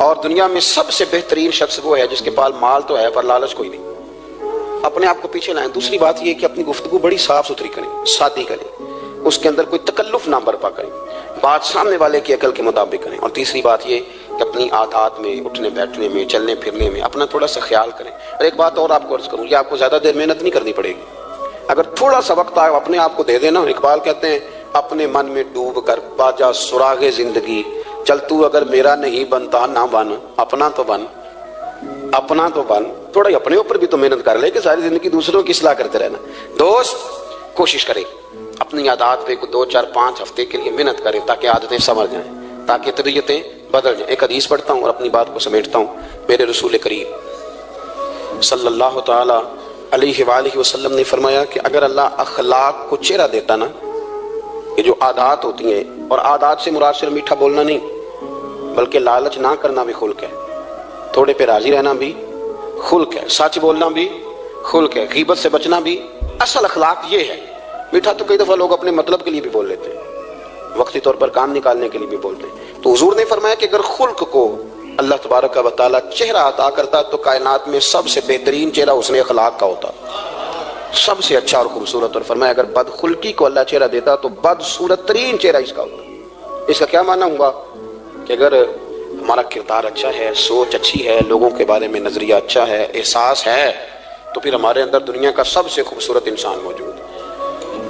اور دنیا میں سب سے بہترین شخص وہ ہے جس کے پاس مال تو ہے پر لالچ کوئی نہیں۔ اپنے آپ کو پیچھے لائیں۔ دوسری بات یہ کہ اپنی گفتگو بڑی صاف ستھری کریں، سادی کریں، اس کے اندر کوئی تکلف نہ برپا کریں، بات سامنے والے کی عقل کے مطابق کریں۔ اور تیسری بات یہ کہ اپنی عادات میں، اٹھنے بیٹھنے میں، چلنے پھرنے میں اپنا تھوڑا سا خیال کریں۔ اور ایک بات اور آپ کو عرض کروں، یہ آپ کو زیادہ دیر محنت نہیں کرنی پڑے گی، اگر تھوڑا سا وقت آپ اپنے آپ کو دے دینا۔ اقبال کہتے ہیں اپنے من میں ڈوب کر باجا سراغ زندگی، چل تو اگر میرا نہیں بنتا نہ بن، اپنا تو بن، اپنا تو بن۔ تھوڑا ہی اپنے اوپر بھی تو محنت کر لے کہ ساری زندگی دوسروں کی اصلاح کرتے رہنا۔ دوست کوشش کریں اپنی عادات پہ 2 4 5 ہفتے کے لیے محنت کریں تاکہ عادتیں سمجھ جائیں، تاکہ طبیعتیں بدل جائیں۔ ایک حدیث پڑھتا ہوں اور اپنی بات کو سمیٹتا ہوں۔ میرے رسول کریم صلی اللہ تعالی علیہ وآلہ وسلم نے فرمایا کہ اگر اللہ اخلاق کو چہرہ دیتا نا، یہ جو عادات ہوتی ہیں، اور عادات سے مراد صرف میٹھا بولنا نہیں بلکہ لالچ نہ کرنا بھی خلق ہے، تھوڑے پہ راضی رہنا بھی خلق ہے، سچ بولنا بھی خلق ہے، غیبت سے بچنا بھی اصل اخلاق یہ ہے۔ میٹھا تو کئی دفعہ لوگ اپنے مطلب کے لیے بھی بول لیتے ہیں، وقتی طور پر کام نکالنے کے لیے بھی بولتے ہیں۔ تو حضور نے فرمایا کہ اگر خلق کو اللہ تبارک و تعالیٰ چہرہ عطا کرتا تو کائنات میں سب سے بہترین چہرہ حسن اخلاق کا ہوتا، سب سے اچھا اور خوبصورت۔ اور فرمایا اگر بد خلقی کو اللہ چہرہ دیتا تو بدصورت ترین چہرہ اس کا ہوتا۔ اس کا کیا معنی ہوا کہ اگر ہمارا کردار اچھا ہے، سوچ اچھی ہے، لوگوں کے بارے میں نظریہ اچھا ہے، احساس ہے، تو پھر ہمارے اندر دنیا کا سب سے خوبصورت انسان موجود ہے۔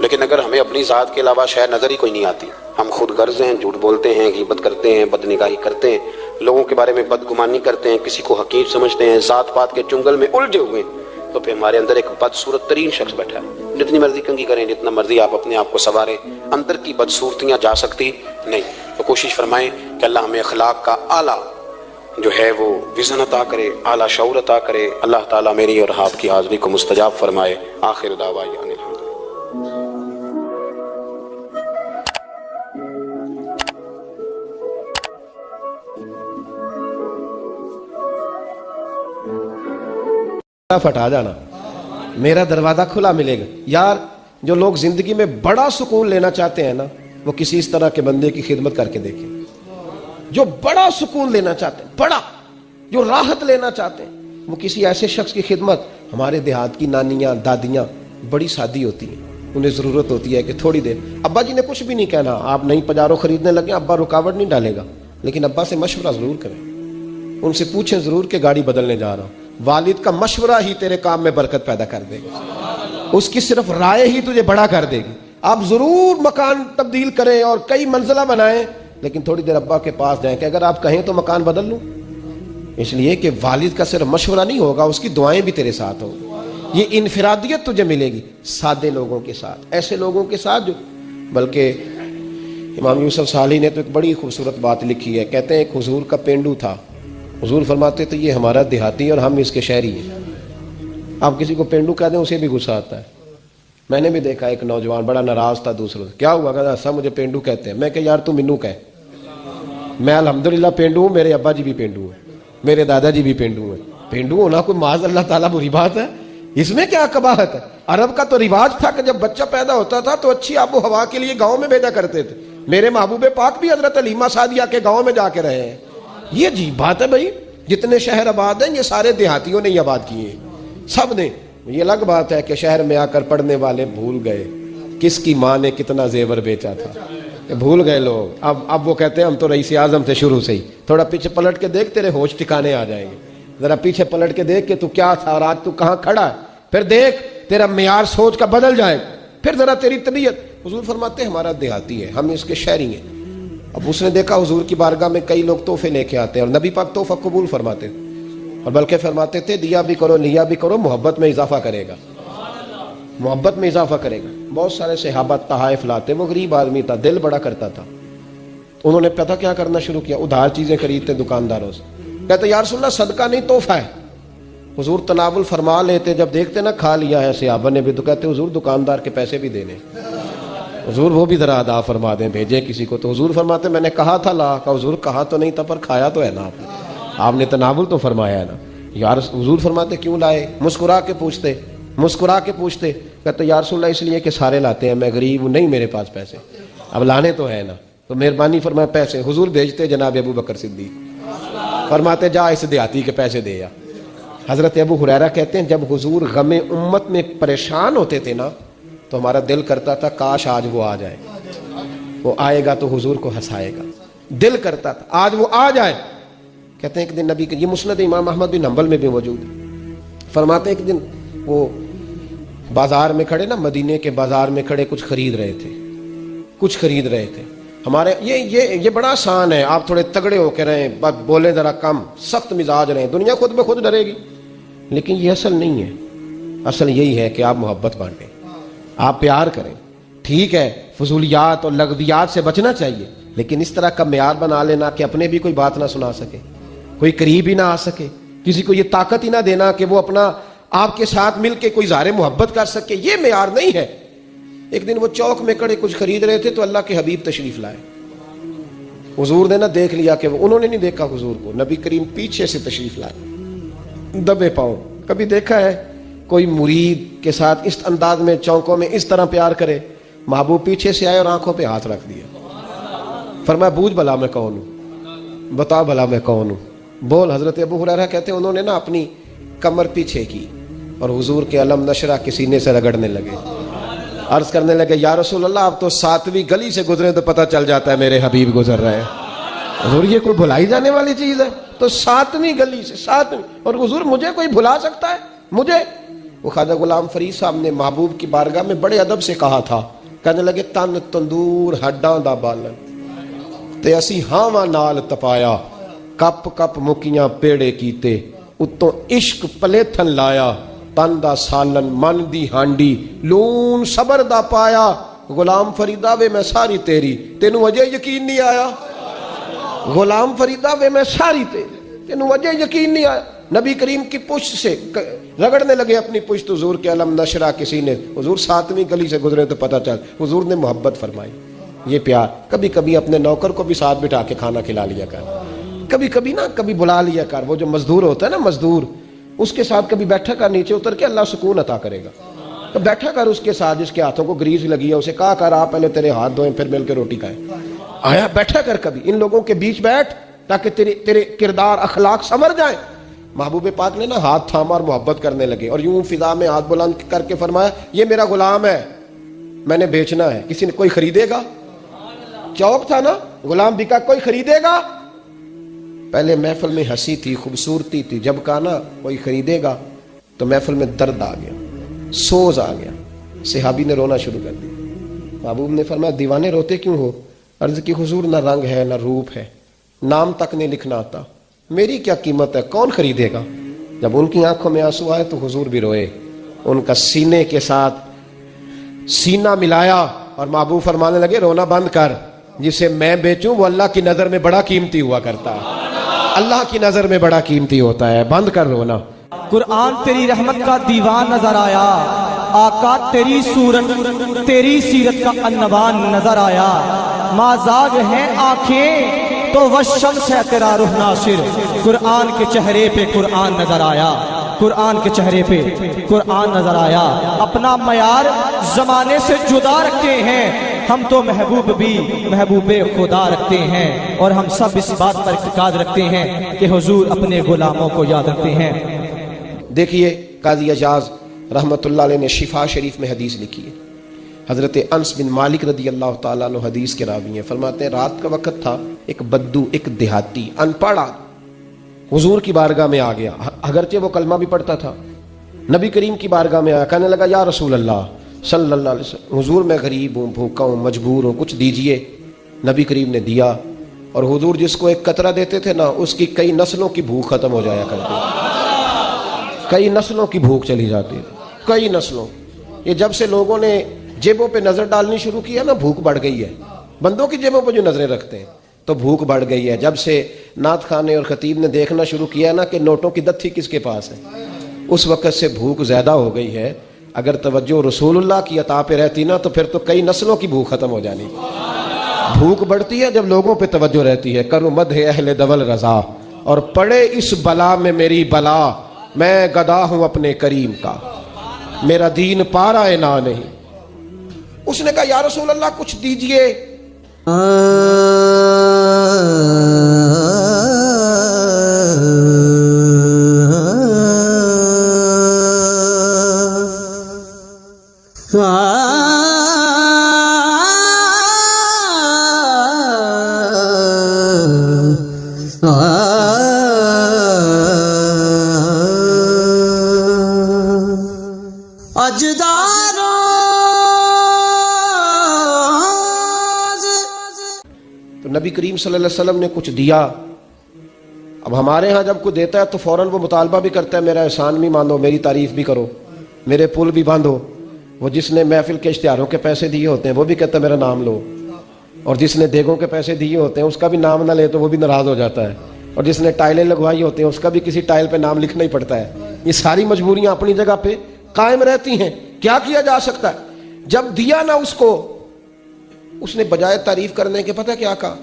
لیکن اگر ہمیں اپنی ذات کے علاوہ شاید نظر ہی کوئی نہیں آتی، ہم خود غرض ہیں، جھوٹ بولتے ہیں، غیبت کرتے ہیں، بدنگاہی کرتے ہیں، لوگوں کے بارے میں بدگمانی کرتے ہیں، کسی کو حقیر سمجھتے ہیں، ذات پات کے چنگل میں الجھے ہوئے ہیں، تو پھر ہمارے اندر ایک بدصورت ترین شخص بیٹھا ہے۔ جتنی مرضی کنگھی کریں، جتنا مرضی آپ اپنے آپ کو سنواریں، اندر کی بدصورتیاں جا سکتی نہیں۔ تو کوشش فرمائیں کہ اللہ ہمیں اخلاق کا اعلیٰ جو ہے وہ وزن عطا کرے، اعلیٰ شعور عطا کرے۔ اللہ تعالیٰ میری اور آپ کی حاضری کو مستجاب فرمائے۔ آخر دعوانا ان الحمد پھٹا جانا، میرا دروازہ کھلا ملے گا۔ یار جو لوگ زندگی میں بڑا سکون لینا چاہتے ہیں نا، وہ کسی اس طرح کے بندے کی خدمت کر کے دیکھیں۔ جو بڑا سکون لینا چاہتے ہیں، بڑا جو راحت لینا چاہتے ہیں، وہ کسی ایسے شخص کی خدمت۔ ہمارے دیہات کی نانیاں دادیاں بڑی سادی ہوتی ہیں، انہیں ضرورت ہوتی ہے کہ تھوڑی دیر، ابا جی نے کچھ بھی نہیں کہنا، آپ نئی پجارو خریدنے لگے، ابا رکاوٹ نہیں ڈالے گا، لیکن ابا سے مشورہ ضرور کریں، ان سے پوچھیں ضرور کہ گاڑی بدلنے جا رہا ہوں۔ والد کا مشورہ ہی تیرے کام میں برکت پیدا کر دے گا، اس کی صرف رائے ہی تجھے بڑا کر دے گی۔ آپ ضرور مکان تبدیل کریں اور کئی منزلہ بنائیں، لیکن تھوڑی دیر ابا کے پاس جائیں کہ اگر آپ کہیں تو مکان بدل لوں، اس لیے کہ والد کا صرف مشورہ نہیں ہوگا، اس کی دعائیں بھی تیرے ساتھ ہوں۔ یہ انفرادیت تجھے ملے گی سادے لوگوں کے ساتھ، ایسے لوگوں کے ساتھ جو، بلکہ امام یوسف صالحی نے تو ایک بڑی خوبصورت بات لکھی ہے، کہتے ہیں ایک حضور کا پینڈو تھا، حضور فرماتے تھے یہ ہمارا دیہاتی اور ہم اس کے شہری ہیں۔ آپ کسی کو پینڈو کہہ دیں اسے بھی غصہ آتا ہے۔ میں نے بھی دیکھا ایک نوجوان بڑا ناراض تھا دوسروں سے، کیا ہوا؟ کہتا سب مجھے پینڈو کہتے ہیں۔ میں کہ یار تو منو کہہ، میں الحمدللہ پینڈو ہوں، میرے ابا جی بھی پینڈو ہیں، میرے دادا جی بھی پینڈو ہیں۔ پینڈو ہونا کوئی معاذ اللہ تعالیٰ بری بات ہے؟ اس میں کیا قباحت ہے؟ عرب کا تو رواج تھا کہ جب بچہ پیدا ہوتا تھا تو اچھی آب و ہوا کے لیے گاؤں میں بھیجا کرتے تھے۔ میرے محبوب پاک بھی حضرت حلیمہ سعدیہ کے گاؤں میں جا کے رہے ہیں۔ یہ عجیب بات ہے بھائی، جتنے شہر آباد ہیں یہ سارے دیہاتیوں نے ہی آباد کیے ہیں، سب نے۔ یہ الگ بات ہے کہ شہر میں آ کر پڑھنے والے بھول گئے کس کی ماں نے کتنا زیور بیچا تھا، بھول گئے لوگ۔ اب وہ کہتے ہیں ہم تو رئیس اعظم تھے شروع سے ہی۔ تھوڑا پیچھے پلٹ کے دیکھ، تیرے ہوش ٹھکانے آ جائیں گے۔ ذرا پیچھے پلٹ کے دیکھ کہ تو کیا تھا اور آج تو کہاں کھڑا ہے، پھر دیکھ تیرا معیار سوچ کا بدل جائے، پھر ذرا تیری طبیعت۔ حضور فرماتے ہیں ہمارا دیہاتی ہے، ہم اس کے شہری ہیں۔ اب اس نے دیکھا حضور کی بارگاہ میں کئی لوگ تحفے لے کے آتے ہیں، اور نبی پاک تحفہ قبول فرماتے تھے، اور بلکہ فرماتے تھے دیا بھی کرو لیا بھی کرو، محبت میں اضافہ کرے گا، محبت میں اضافہ کرے گا۔ بہت سارے صحابہ تحائف لاتے، وہ غریب آدمی تھا، دل بڑا کرتا تھا۔ انہوں نے پتہ کیا کرنا شروع کیا، ادھار چیزیں خریدتے دکانداروں سے، کہتے یا رسول اللہ صدقہ نہیں تحفہ ہے۔ حضور تناول فرما لیتے، جب دیکھتے نا کھا لیا ہے صحابہ نے بھی، تو کہتے حضور دکاندار کے پیسے بھی دینے، حضور وہ بھی ذرا ادا فرما دیں، بھیجے کسی کو۔ تو حضور فرماتے میں نے کہا تھا لا کا، حضور کہا تو نہیں تھا پر کھایا تو ہے نا آپ نے تناول تو فرمایا ہے نا یار۔ حضور فرماتے کیوں لائے؟ مسکرا کے پوچھتے، کہتے یا رسول اللہ اس لیے کہ سارے لاتے ہیں، میں غریب ہوں، نہیں میرے پاس پیسے، اب لانے تو ہے نا، تو مہربانی فرمائے پیسے۔ حضور بھیجتے جناب ابو بکر صدیق، فرماتے جا اس دیہاتی کے پیسے دے یا۔ حضرت ابو ہریرہ کہتے ہیں جب حضور غم امت میں پریشان ہوتے تھے نا تو ہمارا دل کرتا تھا کاش آج وہ آ جائے، وہ آئے گا تو حضور کو ہنسائے گا، دل کرتا تھا آج وہ آ جائے۔ کہتے ہیں ایک دن نبی یہ مسند امام احمد بن حنبل میں بھی موجود ہے، فرماتے ہیں ایک دن وہ بازار میں کھڑے نا، مدینے کے بازار میں کھڑے کچھ خرید رہے تھے۔ ہمارے یہ بڑا آسان ہے، آپ تھوڑے تگڑے ہو کے رہیں، بولیں ذرا کم، سخت مزاج رہیں، دنیا خود بخود ڈرے گی، لیکن یہ اصل نہیں ہے۔ اصل یہی ہے کہ آپ محبت بانٹیں، آپ پیار کریں۔ ٹھیک ہے فضولیات اور لغویات سے بچنا چاہیے، لیکن اس طرح کا معیار بنا لینا کہ اپنے بھی کوئی بات نہ سنا سکے، کوئی قریب ہی نہ آ سکے، کسی کو یہ طاقت ہی نہ دینا کہ وہ اپنا آپ کے ساتھ مل کے کوئی اظہار محبت کر سکے، یہ معیار نہیں ہے۔ ایک دن وہ چوک میں کھڑے کچھ خرید رہے تھے تو اللہ کے حبیب تشریف لائے، حضور نے نہ دیکھ لیا کہ انہوں نے نہیں دیکھا حضور کو، نبی کریم پیچھے سے تشریف لائے دبے پاؤں۔ کبھی دیکھا ہے کوئی مرید کے ساتھ اس انداز میں چوکوں میں اس طرح پیار کرے؟ محبوب پیچھے سے آئے اور آنکھوں پہ ہاتھ رکھ دیا، فرمایا بوجھ بھلا میں کون ہوں، بتا بھلا میں کون ہوں، بول۔ حضرت ابو ہریرہ کہتے ہیں انہوں نے نا اپنی کمر پیچھے کی اور حضور کے علم نشرہ کے سینے سے رگڑنے لگے، عرض کرنے لگے یا رسول اللہ آپ تو 7ویں گلی سے گزرے تو پتہ چل جاتا ہے میرے حبیب گزر رہے ہیں۔ حضور یہ کوئی بھلائی جانے والی چیز ہے؟ تو 7ویں گلی سے 7ویں، اور حضور مجھے کوئی بھلا سکتا ہے؟ مجھے وہ خواجہ غلام فرید صاحب نے محبوب کی بارگاہ میں بڑے ادب سے کہا تھا، کہنے لگے تن تندور ہڈاں دا بالن تے اسی ہاواں نال تپایا، کپ کپ مکیاں پیڑے کیتے، اتوں عشق پلیتھن لایا، تن دا سالن من دی ہانڈی لون صبر دا پایا، غلام فریدہ وے میں ساری تیری، تینوں وجہ یقین نہیں آیا؟ غلام فریدہ وے میں ساری تیری، تینوں وجہ یقین نہیں آیا؟ نبی کریم کی پشت سے رگڑنے لگے اپنی پشت، حضور کے علم نشرہ کسی نے، حضور 7ویں گلی سے گزرے تو پتہ چل، حضور نے محبت فرمائی۔ یہ پیار، کبھی کبھی اپنے نوکر کو بھی ساتھ بٹھا کے کھانا کھلا لیا کر، کبھی کبھی نا کبھی بلا لیا کر، وہ جو مزدور ہوتا ہے نا مزدور، اس کے ساتھ کبھی بیٹھا کر، نیچے اتر کے اللہ سکون عطا کرے گا، تو بیٹھا کر اس کے ساتھ، جس کے ہاتھوں کو گریز لگی ہے اسے کہا کر آپ پہلے تیرے ہاتھ دھوئیں پھر مل کے روٹی کھائیں، آیا بیٹھا کر کبھی ان لوگوں کے بیچ بیٹھ تاکہ تیرے کردار اخلاق سنور جائیں۔ محبوب پاک نے نا ہاتھ تھاما اور محبت کرنے لگے، اور یوں فضا میں ہاتھ بلند کر کے فرمایا یہ میرا غلام ہے، میں نے بیچنا ہے, کسی نے, کوئی خریدے گا؟ چوک تھا نا, غلام بکا, کوئی خریدے گا؟ پہلے محفل میں ہنسی تھی, خوبصورتی تھی, جب کہا نا کوئی خریدے گا تو محفل میں درد آ گیا, سوز آ گیا, صحابی نے رونا شروع کر دیا. محبوب نے فرمایا دیوانے روتے کیوں ہو؟ عرض کی حضور نہ رنگ ہے نہ روپ ہے, نام تک نہیں لکھنا آتا, میری کیا قیمت ہے, کون خریدے گا؟ جب ان کی آنکھوں میں آنسو آئے تو حضور بھی روئے, ان کا سینے کے ساتھ سینہ ملایا اور محبوب فرمانے لگے رونا بند کر, جسے میں بیچوں وہ اللہ کی نظر میں بڑا قیمتی ہوا کرتا ہے, اللہ کی نظر میں بڑا قیمتی ہوتا ہے, بند کر رونا. قرآن تیری رحمت کا دیوان نظر آیا, آقا تیری صورت تیری سیرت کا انوان نظر آیا, مازاج ہیں آنکھیں تو وہ شمس ہے تیرا روح ناصر, قرآن کے چہرے پہ قرآن نظر آیا, قرآن کے چہرے پہ قرآن نظر آیا. اپنا معیار زمانے سے جدا رکھتے ہیں ہم, تو محبوب بھی محبوب خدا رکھتے ہیں, اور ہم سب اس بات پر اعتقاد رکھتے ہیں کہ حضور اپنے غلاموں کو یاد رکھتے ہیں. دیکھیے قاضی اعجاز رحمت اللہ علیہ نے شفا شریف میں حدیث لکھی ہے. حضرت انس بن مالک رضی اللہ تعالیٰ عنہ حدیث کے راوی ہیں. فرماتے ہیں رات کا وقت تھا, ایک بدو, ایک دیہاتی, ان پڑھ حضور کی بارگاہ میں آ گیا, اگرچہ وہ کلمہ بھی پڑھتا تھا. نبی کریم کی بارگاہ میں آیا, کہنے لگا یا رسول اللہ صلی اللہ علیہ وسلم, حضور میں غریب ہوں, بھوکا ہوں, مجبور ہوں, کچھ دیجئے. نبی کریم نے دیا, اور حضور جس کو ایک قطرہ دیتے تھے نا, اس کی کئی نسلوں کی بھوک ختم ہو جایا کرتی, کئی نسلوں کی بھوک چلی جاتی, کئی نسلوں. یہ جب سے لوگوں نے جیبوں پہ نظر ڈالنی شروع کیا نا, بھوک بڑھ گئی ہے. بندوں کی جیبوں پہ جو نظریں رکھتے ہیں تو بھوک بڑھ گئی ہے. جب سے نعت خانے اور خطیب نے دیکھنا شروع کیا نا کہ نوٹوں کی دتھی کس کے پاس ہے, اس وقت سے بھوک زیادہ ہو گئی ہے. اگر توجہ رسول اللہ کی عطا پہ رہتی نا تو پھر تو کئی نسلوں کی بھوک ختم ہو جانی. بھوک بڑھتی ہے جب لوگوں پہ توجہ رہتی ہے. کرو مدح اہل دول رضا, اور پڑے اس بلا میں میری بلا, میں گدا ہوں اپنے کریم کا, میرا دین پارا نا نہیں. اس نے کہا یا رسول اللہ کچھ دیجئے. تو نبی کریم صلی اللہ علیہ وسلم نے کچھ دیا. اب ہمارے ہاں جب کوئی دیتا ہے تو فوراً وہ مطالبہ بھی کرتا ہے میرا احسان بھی مانو, میری تعریف بھی کرو, میرے پل بھی باندھو. وہ جس نے محفل کے اشتہاروں کے پیسے دیے ہوتے ہیں وہ بھی کہتا ہے میرا نام لو, اور جس نے دیگوں کے پیسے دیے ہوتے ہیں اس کا بھی نام نہ لے تو وہ بھی ناراض ہو جاتا ہے, اور جس نے ٹائلیں لگوائی ہوتی ہیں اس کا بھی کسی ٹائل پہ نام لکھنا ہی پڑتا ہے. یہ ساری مجبوریاں اپنی جگہ پہ قائم رہتی ہیں. کیا کیا جا سکتا ہے؟ جب دیا نا اس کو, اس نے بجائے تعریف کرنے کے پتہ کیا کہا,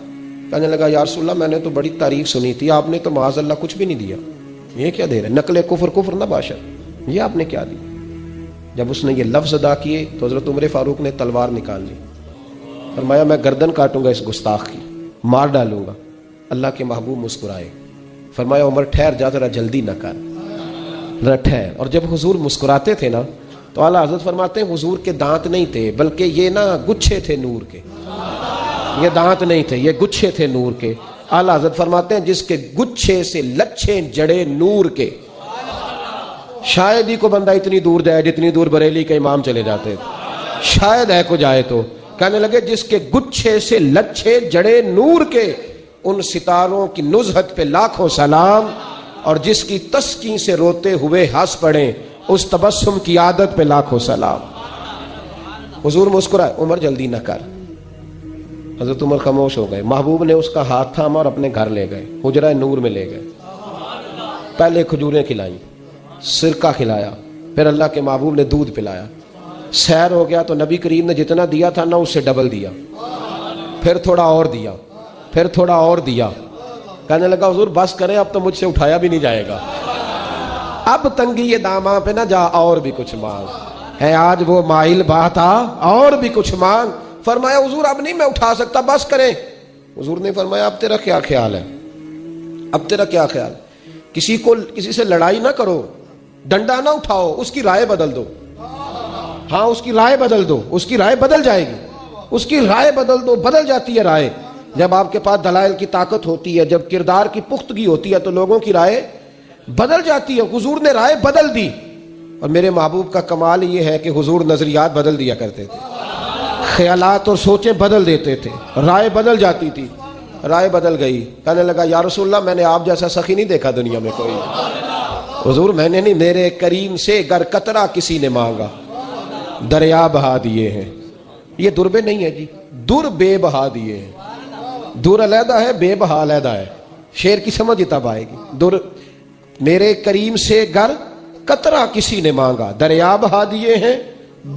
کہنے لگا یا رسول اللہ میں نے تو بڑی تعریف سنی تھی, آپ نے تو معاذ اللہ کچھ بھی نہیں دیا, یہ کیا دے رہے, نقل کفر کفر نہ باشا, یہ آپ نے کیا دیا. جب اس نے یہ لفظ ادا کیے تو حضرت عمر فاروق نے تلوار نکال لی, فرمایا میں گردن کاٹوں گا اس گستاخ کی, مار ڈالوں گا. اللہ کے محبوب مسکرائے, فرمایا عمر ٹھہر جا, ذرا جلدی نہ کر, ذرا ٹھہر. اور جب حضور مسکراتے تھے نا تو اعلیٰ حضرت فرماتے ہیں حضور کے دانت نہیں تھے بلکہ یہ نا گچھے تھے نور کے, یہ دانت نہیں تھے, یہ گچھے تھے نور کے. اعلیٰ حضرت فرماتے ہیں جس کے گچھے سے لچھے جڑے نور کے, شاید ہی کو بندہ اتنی دور جائے جتنی دور بریلی کے امام چلے جاتے, شاید ہے کو جائے تو. کہنے لگے جس کے گچھے سے لچھے جڑے نور کے, ان ستاروں کی نزہت پہ لاکھوں سلام, اور جس کی تسکین سے روتے ہوئے ہنس پڑیں اس تبسم کی عادت پہ لاکھوں سلام. حضور مسکرائے, عمر جلدی نہ کر. حضرت عمر خاموش ہو گئے. محبوب نے اس کا ہاتھ تھاما اور اپنے گھر لے گئے, حجرہ نور میں لے گئے. پہلے کھجوریں کھلائیں, سرکہ کھلایا, پھر اللہ کے محبوب نے دودھ پلایا. سیر ہو گیا تو نبی کریم نے جتنا دیا تھا نا اس سے ڈبل دیا, پھر تھوڑا اور دیا, پھر تھوڑا اور دیا. کہنے لگا حضور بس کریں, اب تو مجھ سے اٹھایا بھی نہیں جائے گا, اب تنگی یہ داماں پہ نہ جا, اور بھی کچھ مانگ ہے آج وہ مائل بات آ, اور بھی کچھ مانگ. فرمایا حضور اب نہیں میں اٹھا سکتا, بس کریں. حضور نے فرمایا اب تیرا کیا خیال ہے, اب تیرا کیا خیال, کسی سے لڑائی نہ کرو, ڈنڈا نہ اٹھاؤ, اس کی رائے بدل دو. ہاں اس کی رائے بدل دو، اس کی رائے بدل جائے گی، اس کی رائے بدل دو، بدل جاتی ہے رائے۔ جب آپ کے پاس دلائل کی طاقت ہوتی ہے، جب کردار کی پختگی ہوتی ہے تو لوگوں کی رائے بدل جاتی ہے۔ حضور نے رائے بدل دی، اور میرے محبوب کا کمال یہ ہے کہ حضور نظریات بدل دیا کرتے تھے، خیالات اور سوچیں بدل دیتے تھے، رائے بدل جاتی تھی۔ رائے بدل گئی، کہنے لگا یا رسول اللہ میں نے آپ جیسا سخی نہیں دیکھا دنیا میں کوئی۔ حضور میں نے نہیں، میرے کریم سے گر قطرہ کسی نے مانگا دریا بہا دیے ہیں۔ یہ در بے نہیں ہے جی، در بے بہا دیے ہیں۔ در علیحدہ ہے، بے بہا علیحدہ ہے، شعر کی سمجھ تب آئے گی۔ در میرے کریم سے گر قطرہ کسی نے مانگا دریا بہا دیے ہیں،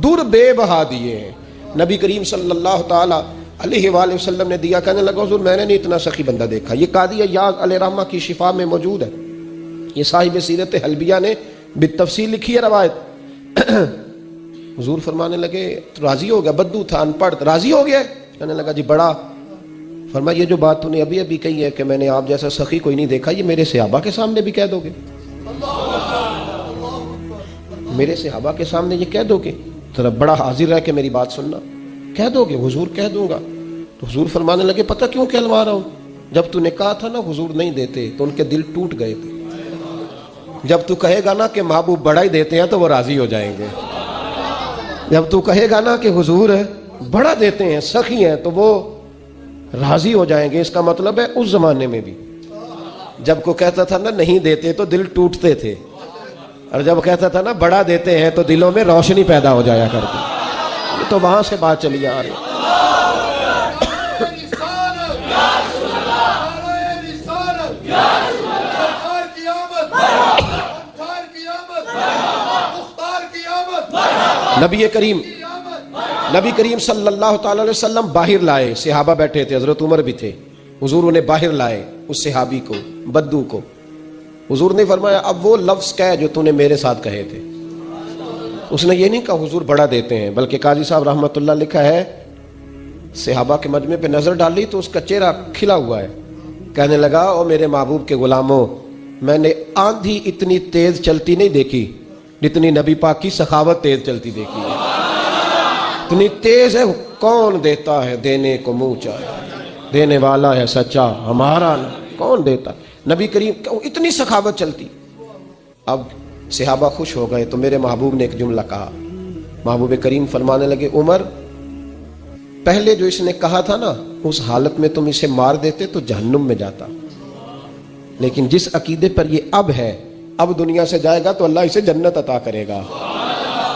در بے بہا دیے ہیں۔ نبی کریم صلی اللہ تعالی علیہ وآلہ وسلم نے دیا، کہنے لگا حضور میں نے نہیں اتنا سخی بندہ دیکھا۔ یہ قاضی عیاض علیہ رحمہ کی شفا میں موجود ہے، یہ صاحب سیرت حلبیہ نے بالتفصیل لکھی ہے روایت۔ حضور فرمانے لگے راضی ہو گیا، بدو تھا ان پڑھ، راضی ہو گیا؟ کہنے لگا جی بڑا۔ فرمایا یہ جو بات تو نے ابھی ابھی کہی ہے کہ میں نے آپ جیسا سخی کوئی نہیں دیکھا، یہ میرے صحابہ کے سامنے بھی کہہ دو گے؟ میرے صحابہ کے سامنے یہ کہہ دو گے؟ ذرا بڑا حاضر رہ کے میری بات سننا، کہہ دو گے؟ حضور کہہ دوں گا۔ تو حضور فرمانے لگے پتہ کیوں کہلوا رہا ہوں؟ جب تو نے کہا تھا نا حضور نہیں دیتے تو ان کے دل ٹوٹ گئے تھے، جب تو کہے گا نا کہ محبوب بڑا ہی دیتے ہیں تو وہ راضی ہو جائیں گے، جب تو کہے گا نا کہ حضور بڑا دیتے ہیں سخی ہیں تو وہ راضی ہو جائیں گے۔ اس کا مطلب ہے اس زمانے میں بھی جب کو کہتا تھا نا نہیں دیتے تو دل ٹوٹتے تھے، اور جب کہتا تھا نا بڑا دیتے ہیں تو دلوں میں روشنی پیدا ہو جایا کرتی۔ یہ تو وہاں سے بات چلی آ رہی۔ نبی کریم صلی اللہ تعالی علیہ وسلم باہر لائے، صحابہ بیٹھے تھے، حضرت عمر بھی تھے، حضور انہیں باہر لائے، اس صحابی کو، بدو کو۔ حضور نے فرمایا اب وہ لفظ کہے جو تو نے میرے ساتھ کہے تھے۔ اس نے یہ نہیں کہا حضور بڑا دیتے ہیں، بلکہ قاضی صاحب رحمۃ اللہ لکھا ہے صحابہ کے مجمع پہ نظر ڈالی تو اس کا چہرہ کھلا ہوا ہے، کہنے لگا او میرے محبوب کے غلاموں، میں نے آندھی اتنی تیز چلتی نہیں دیکھی جتنی نبی پاک کی سخاوت تیز چلتی دیکھی ہے۔ اتنی تیز ہے، کون دیتا ہے دینے کو منہ چاہے، دینے والا ہے سچا ہمارا نہ، کون دیتا؟ نبی کریم اتنی سخاوت چلتی۔ اب صحابہ خوش ہو گئے تو میرے محبوب نے ایک جملہ کہا، محبوب کریم فرمانے لگے عمر پہلے جو اس نے کہا تھا نا اس حالت میں تم اسے مار دیتے تو جہنم میں جاتا، لیکن جس عقیدے پر یہ اب ہے، اب دنیا سے جائے گا تو اللہ اسے جنت عطا کرے گا۔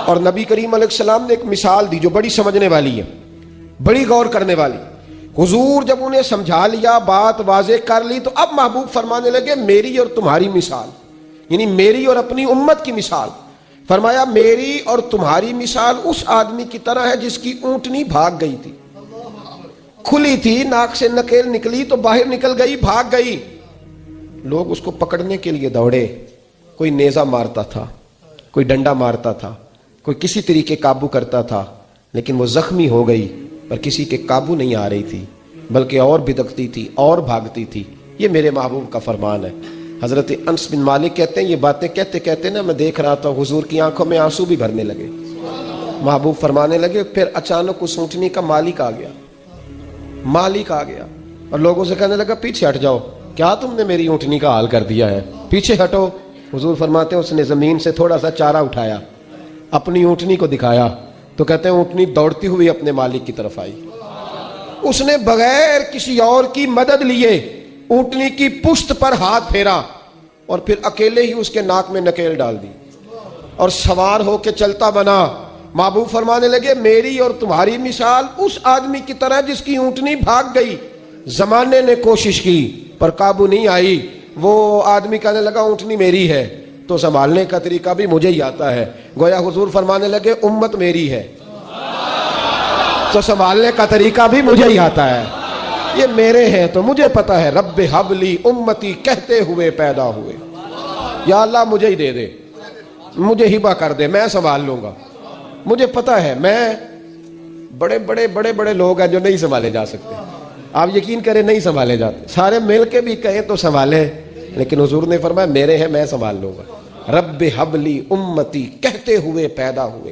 اور نبی کریم علیہ السلام نے ایک مثال دی جو بڑی سمجھنے والی ہے، بڑی غور کرنے والی۔ حضور جب انہیں سمجھا لیا، بات واضح کر لی، تو اب محبوب فرمانے لگے میری اور تمہاری مثال، یعنی میری اور اپنی امت کی مثال۔ فرمایا میری اور تمہاری مثال اس آدمی کی طرح ہے جس کی اونٹنی بھاگ گئی تھی، کھلی تھی، ناک سے نکیل نکلی تو باہر نکل گئی، بھاگ گئی۔ لوگ اس کو پکڑنے کے لیے دوڑے، کوئی نیزہ مارتا تھا، کوئی ڈنڈا مارتا تھا، کوئی کسی طریقے قابو کرتا تھا، لیکن وہ زخمی ہو گئی پر کسی کے قابو نہیں آ رہی تھی، بلکہ اور بھدکتی تھی اور بھاگتی تھی۔ یہ میرے محبوب کا فرمان ہے۔ حضرت انس بن مالک کہتے ہیں یہ باتیں کہتے کہتے نا میں دیکھ رہا تھا حضور کی آنکھوں میں آنسو بھی بھرنے لگے۔ محبوب فرمانے لگے پھر اچانک اس اونٹنی کا مالک آ گیا، مالک آ گیا اور لوگوں سے کہنے لگا پیچھے ہٹ جاؤ، کیا تم نے میری اونٹنی کا حال کر دیا ہے، پیچھے ہٹو۔ حضور فرماتے ہیں اس نے زمین سے تھوڑا سا چارہ اٹھایا، اپنی اونٹنی کو دکھایا تو کہتے ہیں اونٹنی دوڑتی ہوئی اپنے مالک کی طرف آئی۔ اس نے بغیر کسی اور کی مدد لیے اونٹنی کی پشت پر ہاتھ پھیرا اور پھر اکیلے ہی اس کے ناک میں نکیل ڈال دی اور سوار ہو کے چلتا بنا۔ محبوب فرمانے لگے میری اور تمہاری مثال اس آدمی کی طرح جس کی اونٹنی بھاگ گئی، زمانے نے کوشش کی پر قابو نہیں آئی۔ وہ آدمی کہنے لگا اونٹنی میری ہے تو سنبھالنے کا طریقہ بھی مجھے ہی آتا ہے۔ گویا حضور فرمانے لگے امت میری ہے تو سنبھالنے کا طریقہ بھی مجھے ہی آتا ہے، یہ میرے ہیں تو مجھے پتا ہے۔ رب حبلی امتی کہتے ہوئے پیدا ہوئے، یا اللہ مجھے ہی دے دے، مجھے ہبہ کر دے، میں سنبھال لوں گا۔ مجھے پتا ہے میں بڑے بڑے بڑے بڑے لوگ ہیں جو نہیں سنبھالے جا سکتے، آپ یقین کریں نہیں سنبھالے جاتے، سارے مل کے بھی کہیں تو سنبھالے، لیکن حضور نے فرمایا میرے ہیں میں سنبھال لوں گا۔ رب حبلی امتی کہتے ہوئے پیدا ہوئے،